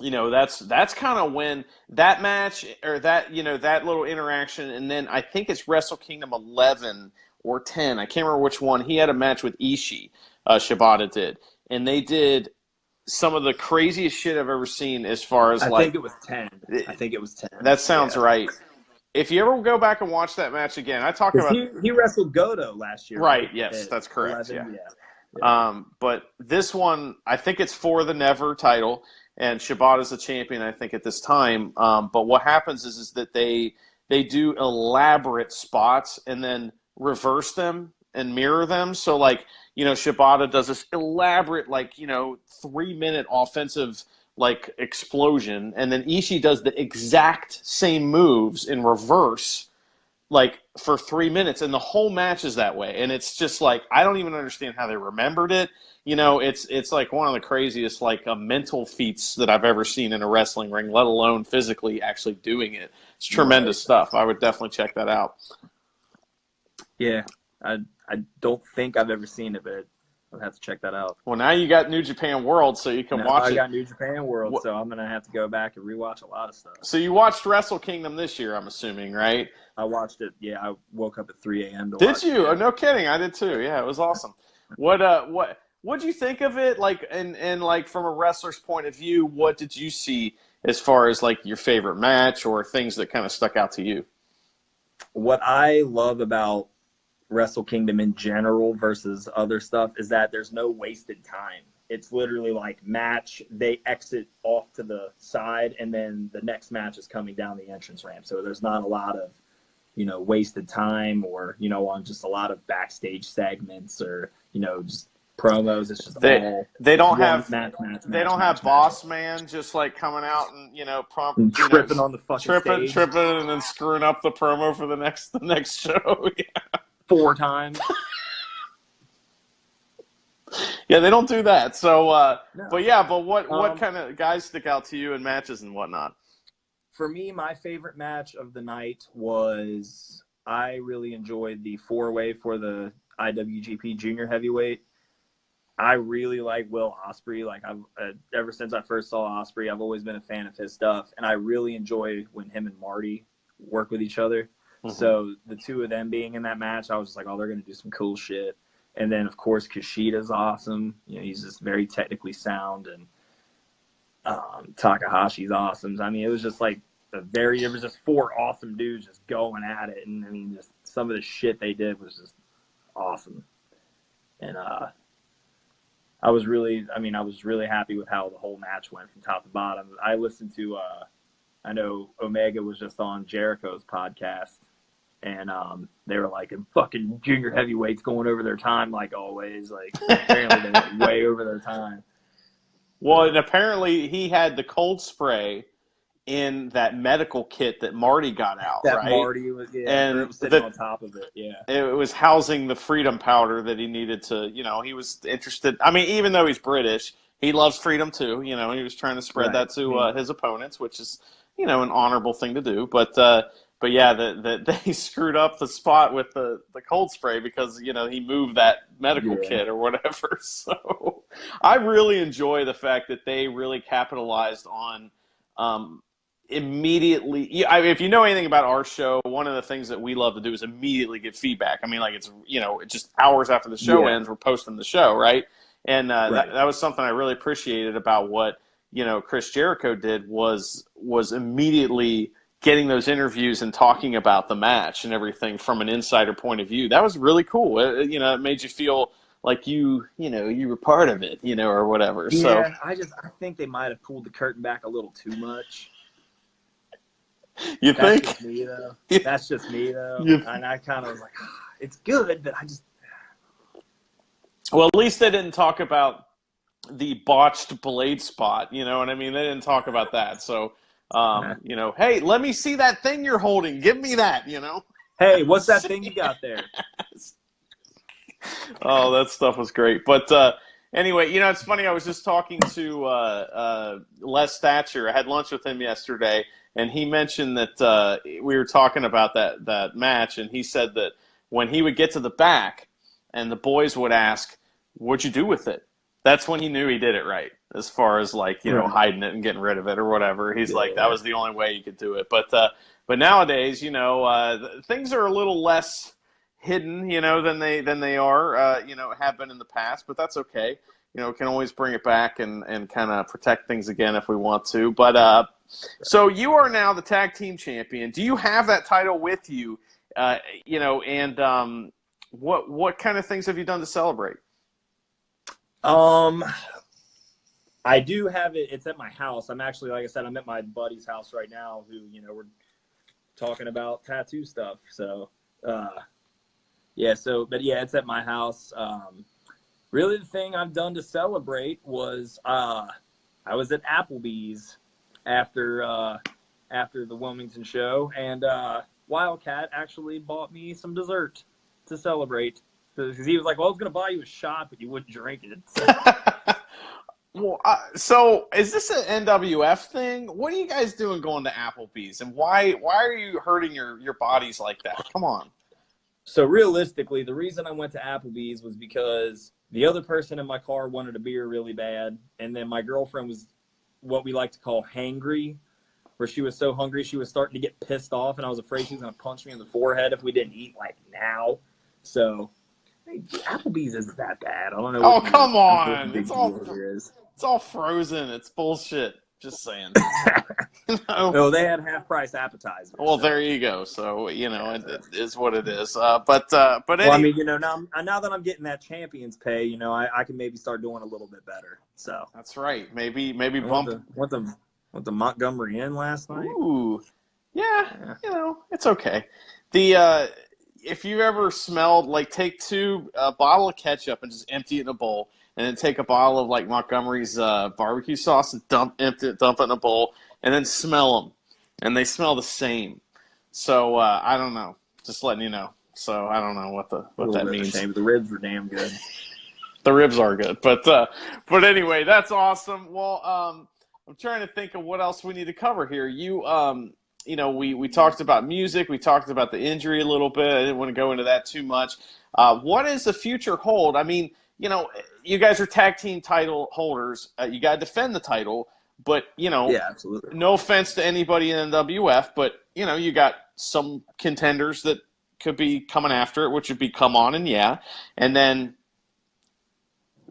you know, that's kind of when that match or that, you know, that little interaction, and then I think it's Wrestle Kingdom 11 or 10. I can't remember which one. He had a match with Ishii, Shibata did, and they did some of the craziest shit I've ever seen as far as I think it was 10. I think it was 10. That sounds right. If you ever go back and watch that match again, I talk about... He wrestled Goto last year. Right, yes, that's correct. 11, yeah. But this one, I think it's for the Never title, and Shibata's the champion, I think, at this time. But what happens is that they do elaborate spots and then reverse them and mirror them. So, like, you know, Shibata does this elaborate, like, you know, 3-minute offensive, like, explosion, and then Ishii does the exact same moves in reverse, like, for 3 minutes, and the whole match is that way. And it's just like, I don't even understand how they remembered it. You know, it's like one of the craziest, like, mental feats that I've ever seen in a wrestling ring, let alone physically actually doing it. It's tremendous stuff. I would definitely check that out. Yeah, I don't think I've ever seen it, but I'll have to check that out. Well, now you got New Japan World, so you can watch it. I got New Japan World, so I'm going to have to go back and rewatch a lot of stuff. So you watched Wrestle Kingdom this year, I'm assuming, right? I watched it. Yeah, I woke up at 3 a.m. to watch it. Did you? Oh, no kidding. I did too. Yeah, it was awesome. What what'd you think of it? Like, and like from a wrestler's point of view, what did you see as far as like your favorite match or things that kind of stuck out to you? What I love about Wrestle Kingdom in general versus other stuff is that there's no wasted time. It's literally like match, they exit off to the side, and then the next match is coming down the entrance ramp. So there's not a lot of, wasted time or, on just a lot of backstage segments or, just promos. It's just they don't have match, Boss Man just like coming out and and tripping on the fucking stage, tripping and then screwing up the promo for the next show. Yeah. 4 times. Yeah, they don't do that. So, No. but what kind of guys stick out to you in matches and whatnot? For me, my favorite match of the night was, I really enjoyed the 4-way for the IWGP Junior Heavyweight. I really like Will Ospreay. Like, I've ever since I first saw Ospreay, I've always been a fan of his stuff, and I really enjoy when him and Marty work with each other. Mm-hmm. So the two of them being in that match, I was just like, oh, they're going to do some cool shit. And then, of course, Kushida's awesome. He's just very technically sound, and Takahashi's awesome. I mean, it was just like it was just 4 awesome dudes just going at it. And I mean, just some of the shit they did was just awesome. And I was really happy with how the whole match went from top to bottom. I listened to, I know Omega was just on Jericho's podcast, and they were like, fucking junior heavyweights going over their time like always. Like, apparently they went way over their time. Well, and apparently he had the cold spray in that medical kit that Marty got out, right? Marty was, and sitting on top of it, yeah. It was housing the freedom powder that he needed to, he was interested. I mean, even though he's British, he loves freedom too. He was trying to spread that to his opponents, which is, an honorable thing to do. But yeah, they screwed up the spot with the cold spray because, he moved that medical kit or whatever. So I really enjoy the fact that they really capitalized on immediately. If you know anything about our show, one of the things that we love to do is immediately get feedback. I mean, like it's just hours after the show ends, we're posting the show, right? And that was something I really appreciated about what Chris Jericho did was immediately getting those interviews and talking about the match and everything from an insider point of view. That was really cool. It made you feel like you were part of it, or whatever. Yeah, so I think they might have pulled the curtain back a little too much. You think? That's just me, though. That's just me, though. And I kind of was like, it's good, but I just... Well, at least they didn't talk about the botched blade spot. You know what I mean? They didn't talk about that. So, hey, let me see that thing you're holding. Give me that, Hey, what's that thing you got there? Oh, that stuff was great. But anyway, it's funny. I was just talking to Les Thatcher. I had lunch with him yesterday, and he mentioned that we were talking about that match, and he said that when he would get to the back and the boys would ask, what'd you do with it? That's when he knew he did it right, as far as like, hiding it and getting rid of it or whatever. He's like, that was the only way you could do it. But nowadays, things are a little less hidden, than they are, have been in the past, but that's okay. Can always bring it back and kind of protect things again if we want to. But so you are now the tag team champion. Do you have that title with you? And what kind of things have you done to celebrate? I do have it. It's at my house. I'm actually, like I said, I'm at my buddy's house right now who, we're talking about tattoo stuff. So, but it's at my house. Really the thing I've done to celebrate was, I was at Applebee's after the Wilmington show, and, Wildcat actually bought me some dessert to celebrate. Because he was like, well, I was going to buy you a shot, but you wouldn't drink it. Well, so is this an NWF thing? What are you guys doing going to Applebee's? And why are you hurting your bodies like that? Come on. So realistically, the reason I went to Applebee's was because the other person in my car wanted a beer really bad. And then my girlfriend was what we like to call hangry, where she was so hungry she was starting to get pissed off. And I was afraid she was going to punch me in the forehead if we didn't eat like now. So Applebee's isn't that bad. I don't know Oh, what come what the on! big deal here is. It's all frozen. It's bullshit. Just saying. You know? No, they had half price appetizers. Well, So. there you go. So Yeah, it is what it is. But well, I mean, now that I'm getting that champions pay, I can maybe start doing a little bit better. So that's right. Maybe I bump. went the Montgomery Inn last night. Ooh, yeah. Yeah. It's okay. The if you ever smelled like take a bottle of ketchup and just empty it in a bowl, and then take a bottle of like Montgomery's barbecue sauce and dump it in a bowl, and then smell them, and they smell the same. So I don't know. Just letting you know. So I don't know what that means. Shame. The ribs were damn good. The ribs are good, but anyway, that's awesome. Well, I'm trying to think of what else we need to cover here. We talked about music, we talked about the injury a little bit. I didn't want to go into that too much. What does the future hold? I mean, you guys are tag team title holders. You got to defend the title, but Yeah, absolutely. no offense to anybody in NWF, but you got some contenders that could be coming after it, which would be Come On and Yeah, and then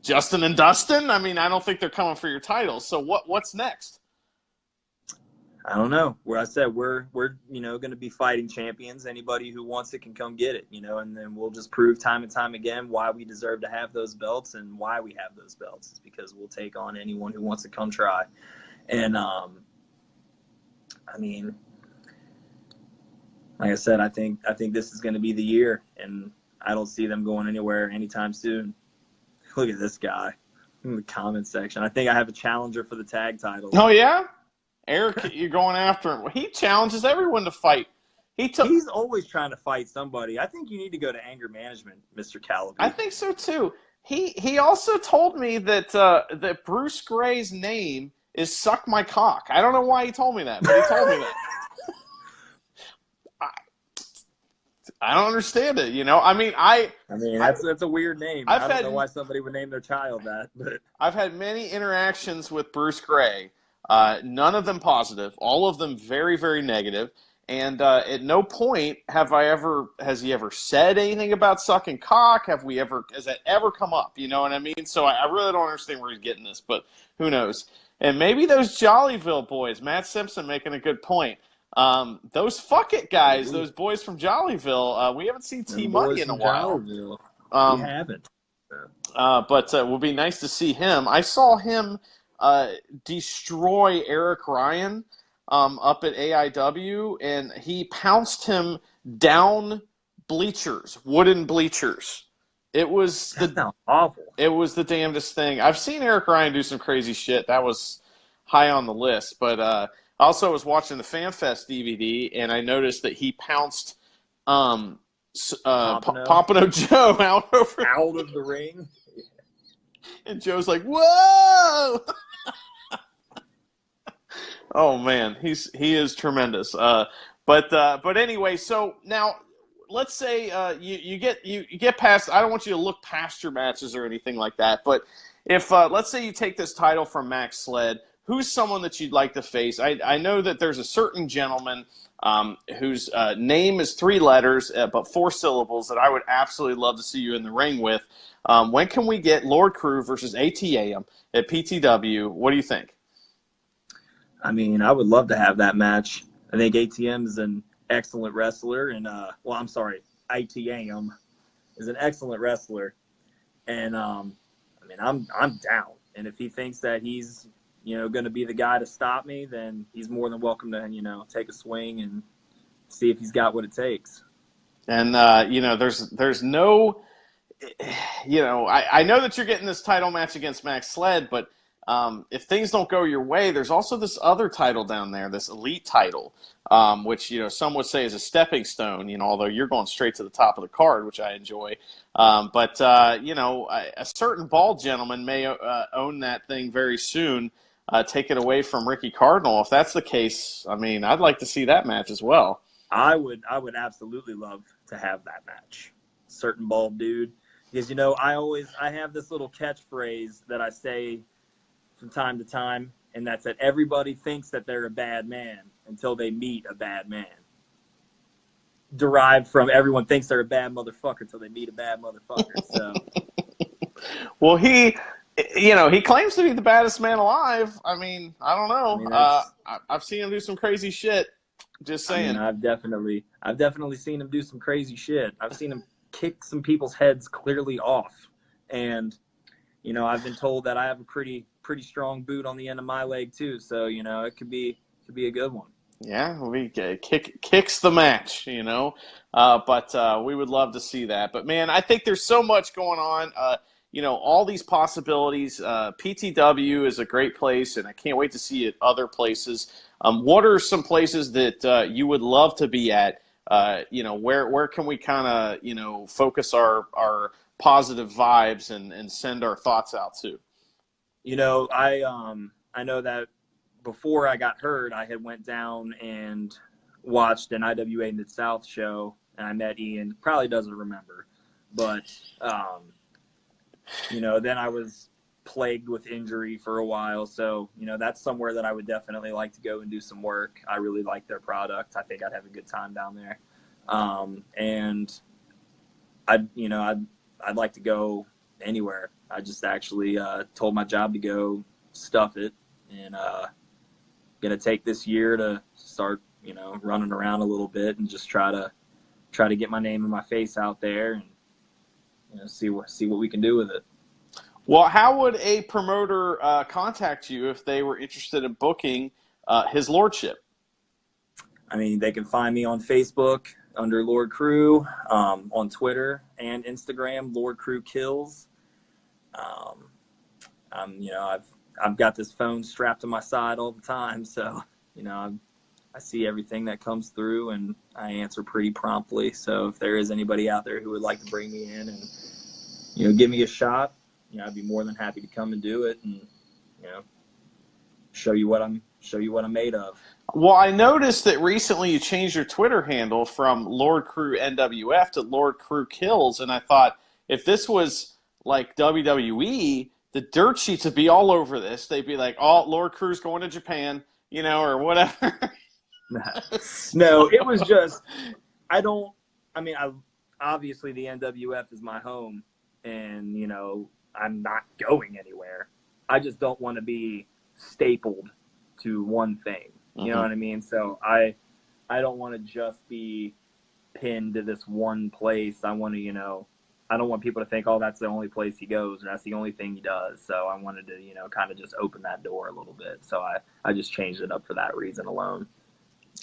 Justin and Dustin. I mean, I don't think they're coming for your titles. So what's next? I don't know. Where I said we're going to be fighting champions. Anybody who wants it can come get it, and then we'll just prove time and time again why we deserve to have those belts, and why we have those belts is because we'll take on anyone who wants to come try. And I mean, like I said, I think this is going to be the year, and I don't see them going anywhere anytime soon. Look at this guy in the comment section. I think I have a challenger for the tag title. Oh yeah, Eric, you're going after him. He challenges everyone to fight. He's always trying to fight somebody. I think you need to go to anger management, Mr. Calaby. I think so too. He also told me that Bruce Gray's name is Suck My Cock. I don't know why he told me that, but he told me that. I don't understand it. I mean, that's a weird name. I don't know why somebody would name their child that. But I've had many interactions with Bruce Gray. None of them positive. All of them very, very negative. And at no point has he ever said anything about sucking cock? Has that ever come up? You know what I mean? So I really don't understand where he's getting this, but who knows? And maybe those Jollyville boys, Matt Simpson making a good point. Those Fuck It guys, those boys from Jollyville, we haven't seen T-Money in a while. We haven't. But it would be nice to see him. I saw him destroy Eric Ryan up at AIW, and he pounced him down wooden bleachers. It was awful. It was the damnedest thing. I've seen Eric Ryan do some crazy shit. That was high on the list, but also, I was watching the FanFest DVD, and I noticed that he pounced Pompano Joe out of the ring. And Joe's like, "Whoa!" Oh man, he is tremendous. But anyway, so now let's say you get past. I don't want you to look past your matches or anything like that. But if let's say you take this title from Max Sled. Who's someone that you'd like to face? I know that there's a certain gentleman whose name is 3 letters but 4 syllables that I would absolutely love to see you in the ring with. When can we get Lord Crewe versus ATM at PTW? What do you think? I mean, I would love to have that match. I think ATM is an excellent wrestler, and ATM is an excellent wrestler, and I'm down. And if he thinks that he's going to be the guy to stop me, then he's more than welcome to, take a swing and see if he's got what it takes. And, there's no, I know that you're getting this title match against Max Sled, but if things don't go your way, there's also this other title down there, this elite title, which, some would say is a stepping stone, although you're going straight to the top of the card, which I enjoy. But a certain bald gentleman may own that thing very soon. Take it away from Ricky Cardinal. If that's the case, I mean, I'd like to see that match as well. I would absolutely love to have that match. Certain bald dude. Because, I have this little catchphrase that I say from time to time, and that's that everybody thinks that they're a bad man until they meet a bad man. derived from everyone thinks they're a bad motherfucker until they meet a bad motherfucker. So, well, he claims to be the baddest man alive. I mean, I don't know. I've seen him do some crazy shit. Just saying. I mean, I've definitely seen him do some crazy shit. I've seen him kick some people's heads clearly off, and I've been told that I have a pretty strong boot on the end of my leg too. So it could be a good one. Yeah, we kicks the match, but we would love to see that. But man, I think there's so much going on. All these possibilities. PTW is a great place, and I can't wait to see it other places. What are some places that you would love to be at? Where can we kind of focus our positive vibes and send our thoughts out to? I know that before I got hurt, I had went down and watched an IWA Mid-South show, and I met Ian. Probably doesn't remember, but then I was plagued with injury for a while. So, that's somewhere that I would definitely like to go and do some work. I really like their product. I think I'd have a good time down there. And I'd like to go anywhere. I just actually told my job to go stuff it, and gonna take this year to start, running around a little bit and just try to get my name and my face out there, and see what we can do with it. Well, how would a promoter contact you if they were interested in booking his lordship? I mean, they can find me on Facebook under Lord Crewe, on Twitter and Instagram, Lord Crewe Kills. I've got this phone strapped to my side all the time, so I see everything that comes through, and I answer pretty promptly. So if there is anybody out there who would like to bring me in and give me a shot, I'd be more than happy to come and do it, and show you what I'm made of. Well, I noticed that recently you changed your Twitter handle from Lord Crewe NWF to Lord Crewe Kills, and I thought if this was like WWE, the dirt sheets would be all over this. They'd be like, "Oh, Lord Crewe's going to Japan," or whatever. No, it was just obviously the NWF is my home, and I'm not going anywhere. I just don't want to be stapled to one thing. You know what I mean? So I don't want to just be pinned to this one place. I want to, I don't want people to think, oh, that's the only place he goes, or that's the only thing he does. So I wanted to, kind of just open that door a little bit. So I just changed it up for that reason alone.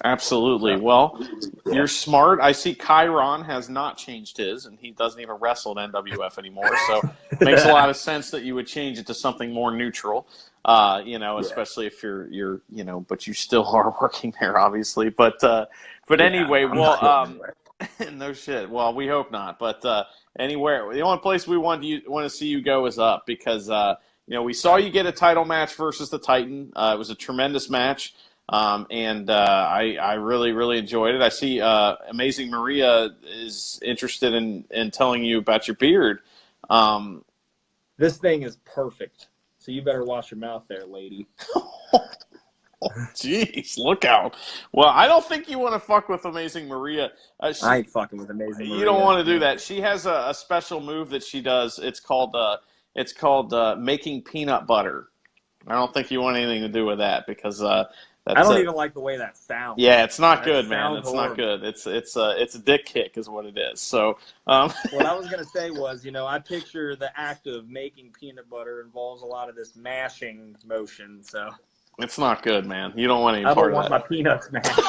Absolutely. Well, you're smart. I see Chiron has not changed his, and he doesn't even wrestle at NWF anymore. So it makes a lot of sense that you would change it to something more neutral. Especially if you're, but you still are working there, obviously. But anyway, no shit. Well, we hope not. But anywhere, the only place we want to see you go is up, because we saw you get a title match versus the Titan. It was a tremendous match. I really, really enjoyed it. I see Amazing Maria is interested in telling you about your beard. This thing is perfect. So you better wash your mouth there, lady. Jeez, look out. Well, I don't think you want to fuck with Amazing Maria. I ain't fucking with Amazing Maria. You don't want to do that. She has a special move that she does. It's called making peanut butter. I don't think you want anything to do with that, because I don't even like the way that sounds. Yeah, it's not good, man. It's horrible. Not good. It's a dick kick is what it is. So what I was gonna say was, I picture the act of making peanut butter involves a lot of this mashing motion. So it's not good, man. You don't want any part of that. I don't want my peanuts mashed.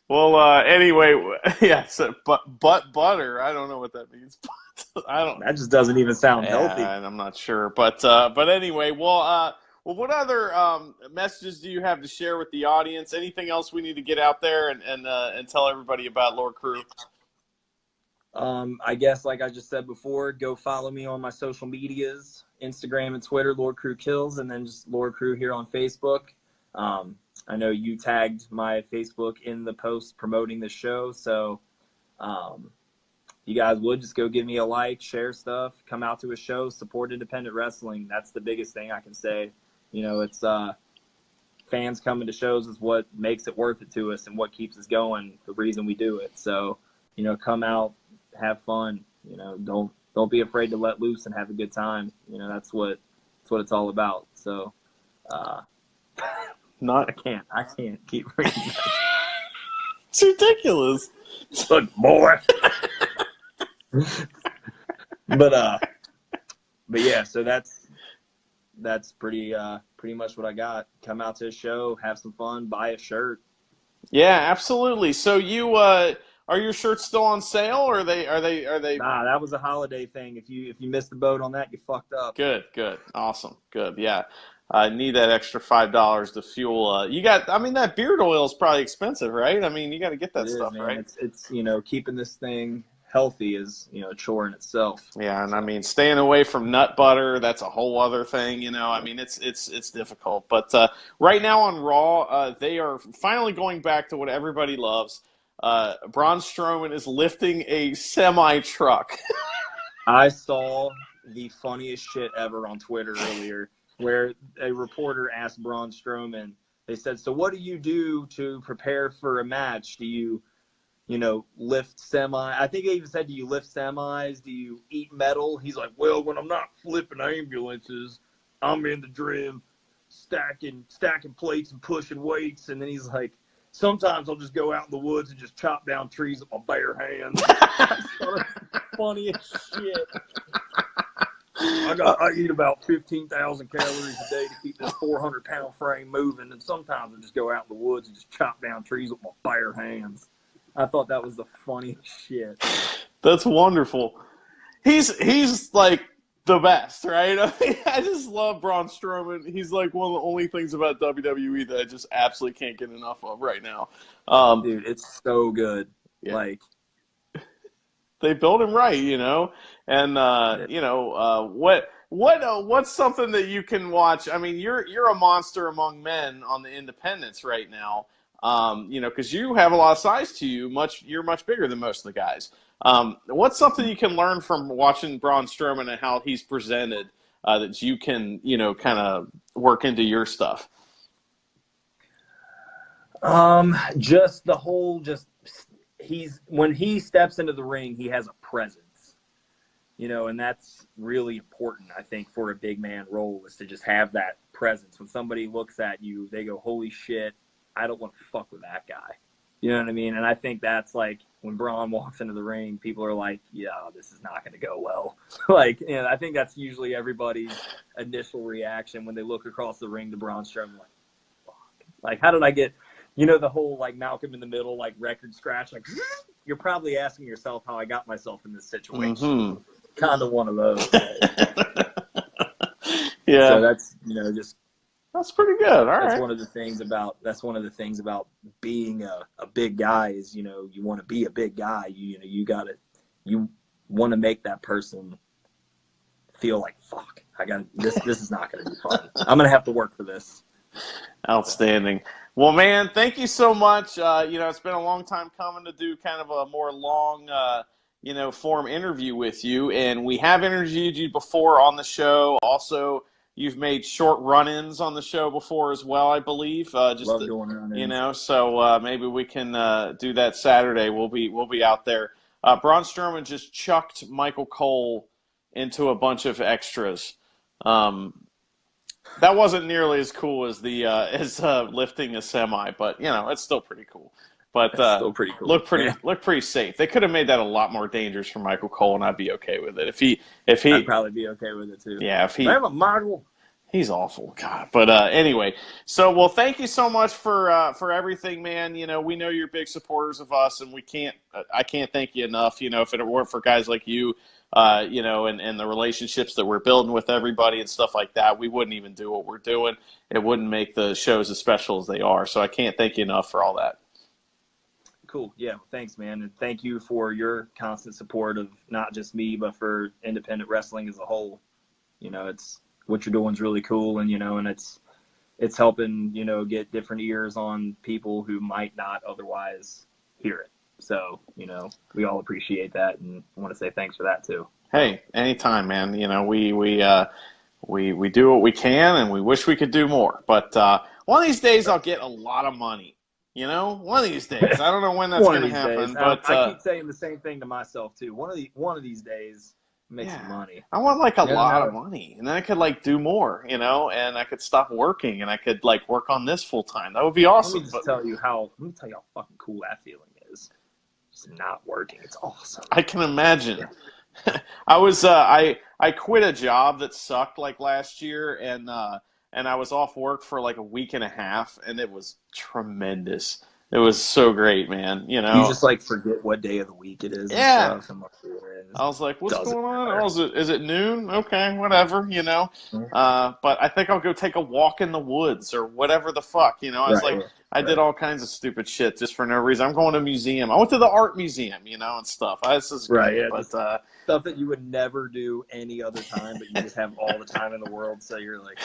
Well, anyway, yeah. So, but butter. I don't know what that means. I don't. That just doesn't even sound healthy. I'm not sure, but anyway, well, what other messages do you have to share with the audience? Anything else we need to get out there and tell everybody about Lord Crewe? I guess, like I just said before, go follow me on my social medias, Instagram and Twitter, Lord Crewe Kills, and then just Lord Crewe here on Facebook. I know you tagged my Facebook in the post promoting the show, so you guys would just go give me a like, share stuff, come out to a show, support independent wrestling. That's the biggest thing I can say. It's fans coming to shows is what makes it worth it to us and what keeps us going, the reason we do it. So, come out, have fun, don't be afraid to let loose and have a good time. That's what it's all about. So, I can't keep reading that. It's ridiculous. Look, boy. But yeah, so that's pretty much what I got. Come out to a show, have some fun, buy a shirt. Yeah, absolutely. So you are your shirts still on sale, or are they? Nah, that was a holiday thing. If you missed the boat on that, you fucked up. Good, awesome, good. Yeah, I need that extra $5 to fuel. That beard oil is probably expensive, right? I mean, you got to get that stuff, man. right? It's keeping this thing healthy is a chore in itself. Yeah, and I mean, staying away from nut butter, that's a whole other thing. I mean, it's difficult. But right now on Raw, they are finally going back to what everybody loves. Braun Strowman is lifting a semi-truck. I saw the funniest shit ever on Twitter earlier, where a reporter asked Braun Strowman, they said, so what do you do to prepare for a match? Do you lift I think they even said, do you lift semis? Do you eat metal? He's like, well, when I'm not flipping ambulances, I'm in the gym stacking plates and pushing weights. And then he's like, sometimes I'll just go out in the woods and just chop down trees with my bare hands. Funny as shit. I eat about 15,000 calories a day to keep this 400-pound frame moving. And sometimes I just go out in the woods and just chop down trees with my bare hands. I thought that was the funniest shit. That's wonderful. He's like the best, right? I mean, I just love Braun Strowman. He's like one of the only things about WWE that I just absolutely can't get enough of right now. Dude, it's so good. Yeah. Like, they built him right, and what's something that you can watch? I mean, you're a monster among men on the independents right now. Because you have a lot of size to you. You're much bigger than most of the guys. What's something you can learn from watching Braun Strowman and how he's presented that you can, kind of work into your stuff? Just the whole, when he steps into the ring, he has a presence, and that's really important, I think, for a big man role, is to just have that presence. When somebody looks at you, they go, holy shit, I don't want to fuck with that guy. You know what I mean? And I think that's like when Braun walks into the ring, people are like, yeah, this is not going to go well. I think that's usually everybody's initial reaction when they look across the ring to Braun Strowman, like, fuck. Like, how did I get, the whole, like, Malcolm in the Middle, like, record scratch? Like, you're probably asking yourself how I got myself in this situation. Mm-hmm. Kind of one of those. Yeah. So that's, that's pretty good. All right. That's one of the things about being a big guy is, you want to be a big guy. You want to make that person feel like, fuck, this is not going to be fun. I'm going to have to work for this. Outstanding. Well, man, thank you so much. It's been a long time coming to do kind of a more long, form interview with you. And we have interviewed you before on the show. Also, you've made short run-ins on the show before as well, I believe. Love doing run-ins. So maybe we can do that Saturday. We'll be out there. Braun Strowman just chucked Michael Cole into a bunch of extras. That wasn't nearly as cool as the lifting a semi, but it's still pretty cool. But still pretty cool. Look pretty safe. They could have made that a lot more dangerous for Michael Cole, and I'd be okay with it. If he, I'd probably be okay with it too. Yeah, if he, I'm a Michael. He's awful, God. But anyway, so thank you so much for everything, man. We know you're big supporters of us, and I can't thank you enough. If it weren't for guys like you, and the relationships that we're building with everybody and stuff like that, we wouldn't even do what we're doing. It wouldn't make the shows as special as they are. So I can't thank you enough for all that. Cool. Yeah. Thanks, man. And thank you for your constant support of not just me, but for independent wrestling as a whole. It's what you're doing is really cool. And, and it's helping, get different ears on people who might not otherwise hear it. So, we all appreciate that. And I want to say thanks for that too. Hey, anytime, man. We do what we can, and we wish we could do more. But one of these days I'll get a lot of money. You know, one of these days. I don't know when that's going to happen, but I keep saying the same thing to myself too. One of these days, make some money. I want like a lot of money, and then I could like do more, you know, and I could stop working, and I could like work on this full time. That would be awesome. Let me tell you how fucking cool that feeling is. Just not working, it's awesome. I can imagine. I was I quit a job that sucked like last year, and I was off work for like a week and a half, and it was tremendous. It was so great, man. You know, you just like forget what day of the week it is. Yeah. And stuff, and I was like, what's going on? Oh, is it noon? Okay, whatever, you know. But I think I'll go take a walk in the woods or whatever the fuck, you know. I was I did all kinds of stupid shit just for no reason. I'm going to a museum. I went to the art museum, you know, and stuff. This is great, yeah, but stuff that you would never do any other time, but you just have all the time in the world. So you're like,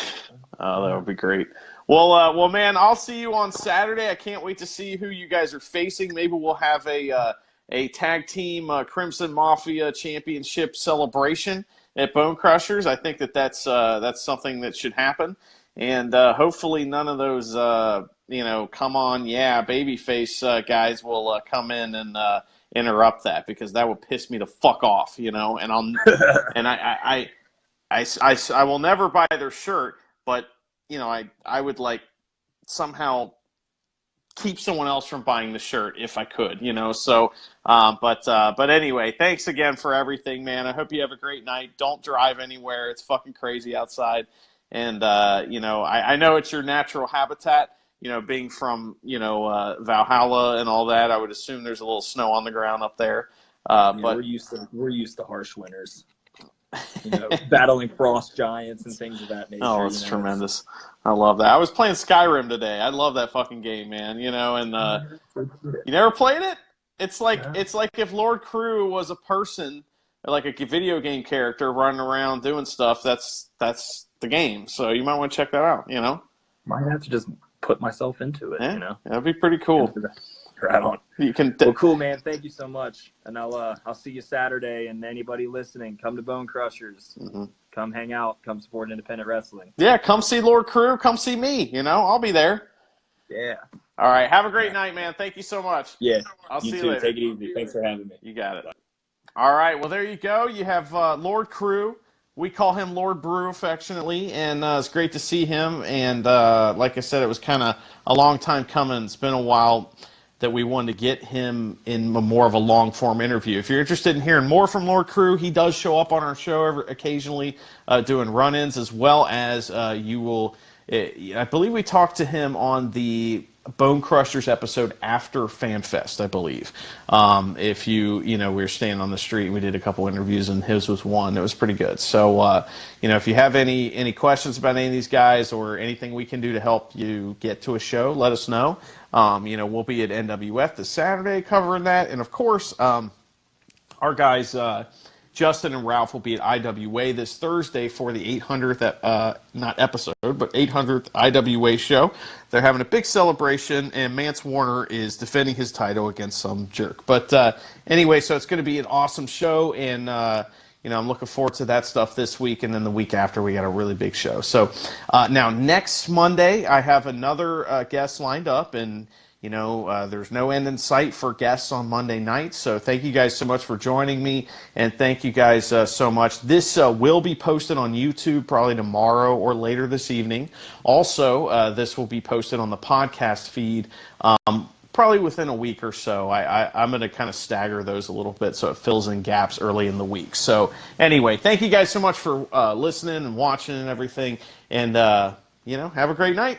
oh, that would be great. Well, man, I'll see you on Saturday. I can't wait to see who you guys are facing. Maybe we'll have a tag team Crimson Mafia championship celebration at Bone Crushers. I think that's something that should happen, and hopefully none of those come on, babyface guys will come in and interrupt that, because that would piss me the fuck off, you know. And I will never buy their shirt, but you know, I would like somehow keep someone else from buying the shirt if I could, you know. So, but anyway, thanks again for everything, man. I hope you have a great night. Don't drive anywhere. It's fucking crazy outside. And, I know it's your natural habitat, you know, being from, Valhalla and all that. I would assume there's a little snow on the ground up there. But we're used to harsh winters. You know, battling frost giants and things of that nature. Oh, it's tremendous. I love that. I was playing Skyrim today. I love that fucking game, man. You know, and you never played it? It's like if Lord Crewe was a person, like a video game character running around doing stuff. That's the game. So you might want to check that out, you know? Might have to just put myself into it, you know? That'd be pretty cool. Right on. You can. Well, cool, man. Thank you so much, and I'll see you Saturday. And anybody listening, come to Bone Crushers. Mm-hmm. Come hang out. Come support independent wrestling. Yeah, come see Lord Crewe. Come see me. You know, I'll be there. Yeah. All right. Have a great night, man. Thank you so much. Yeah. I'll see you too. later. Take it easy. Thanks for having me. You got it. All right. Well, there you go. You have Lord Crewe. We call him Lord Brew affectionately, and it's great to see him. And like I said, it was kind of a long time coming. It's been a while that we wanted to get him in more of a long-form interview. If you're interested in hearing more from Lord Crewe, he does show up on our show occasionally doing run-ins, as well as you will... I believe we talked to him on the Bone Crushers episode after FanFest, I believe. If we were standing on the street, we did a couple interviews, and his was one. It was pretty good. So, if you have any questions about any of these guys or anything we can do to help you get to a show, let us know. We'll be at NWF this Saturday covering that. And, of course, our guys, Justin and Ralph, will be at IWA this Thursday for the 800th, not episode, but 800th IWA show. They're having a big celebration, and Mance Warner is defending his title against some jerk. But anyway, so it's going to be an awesome show, and I'm looking forward to that stuff this week, and then the week after we got a really big show. So now next Monday, I have another guest lined up, and there's no end in sight for guests on Monday night. So thank you guys so much for joining me, and thank you guys so much. This will be posted on YouTube probably tomorrow or later this evening. Also, this will be posted on the podcast feed probably within a week or so. I'm going to kind of stagger those a little bit so it fills in gaps early in the week. So anyway, thank you guys so much for listening and watching and everything. And, have a great night.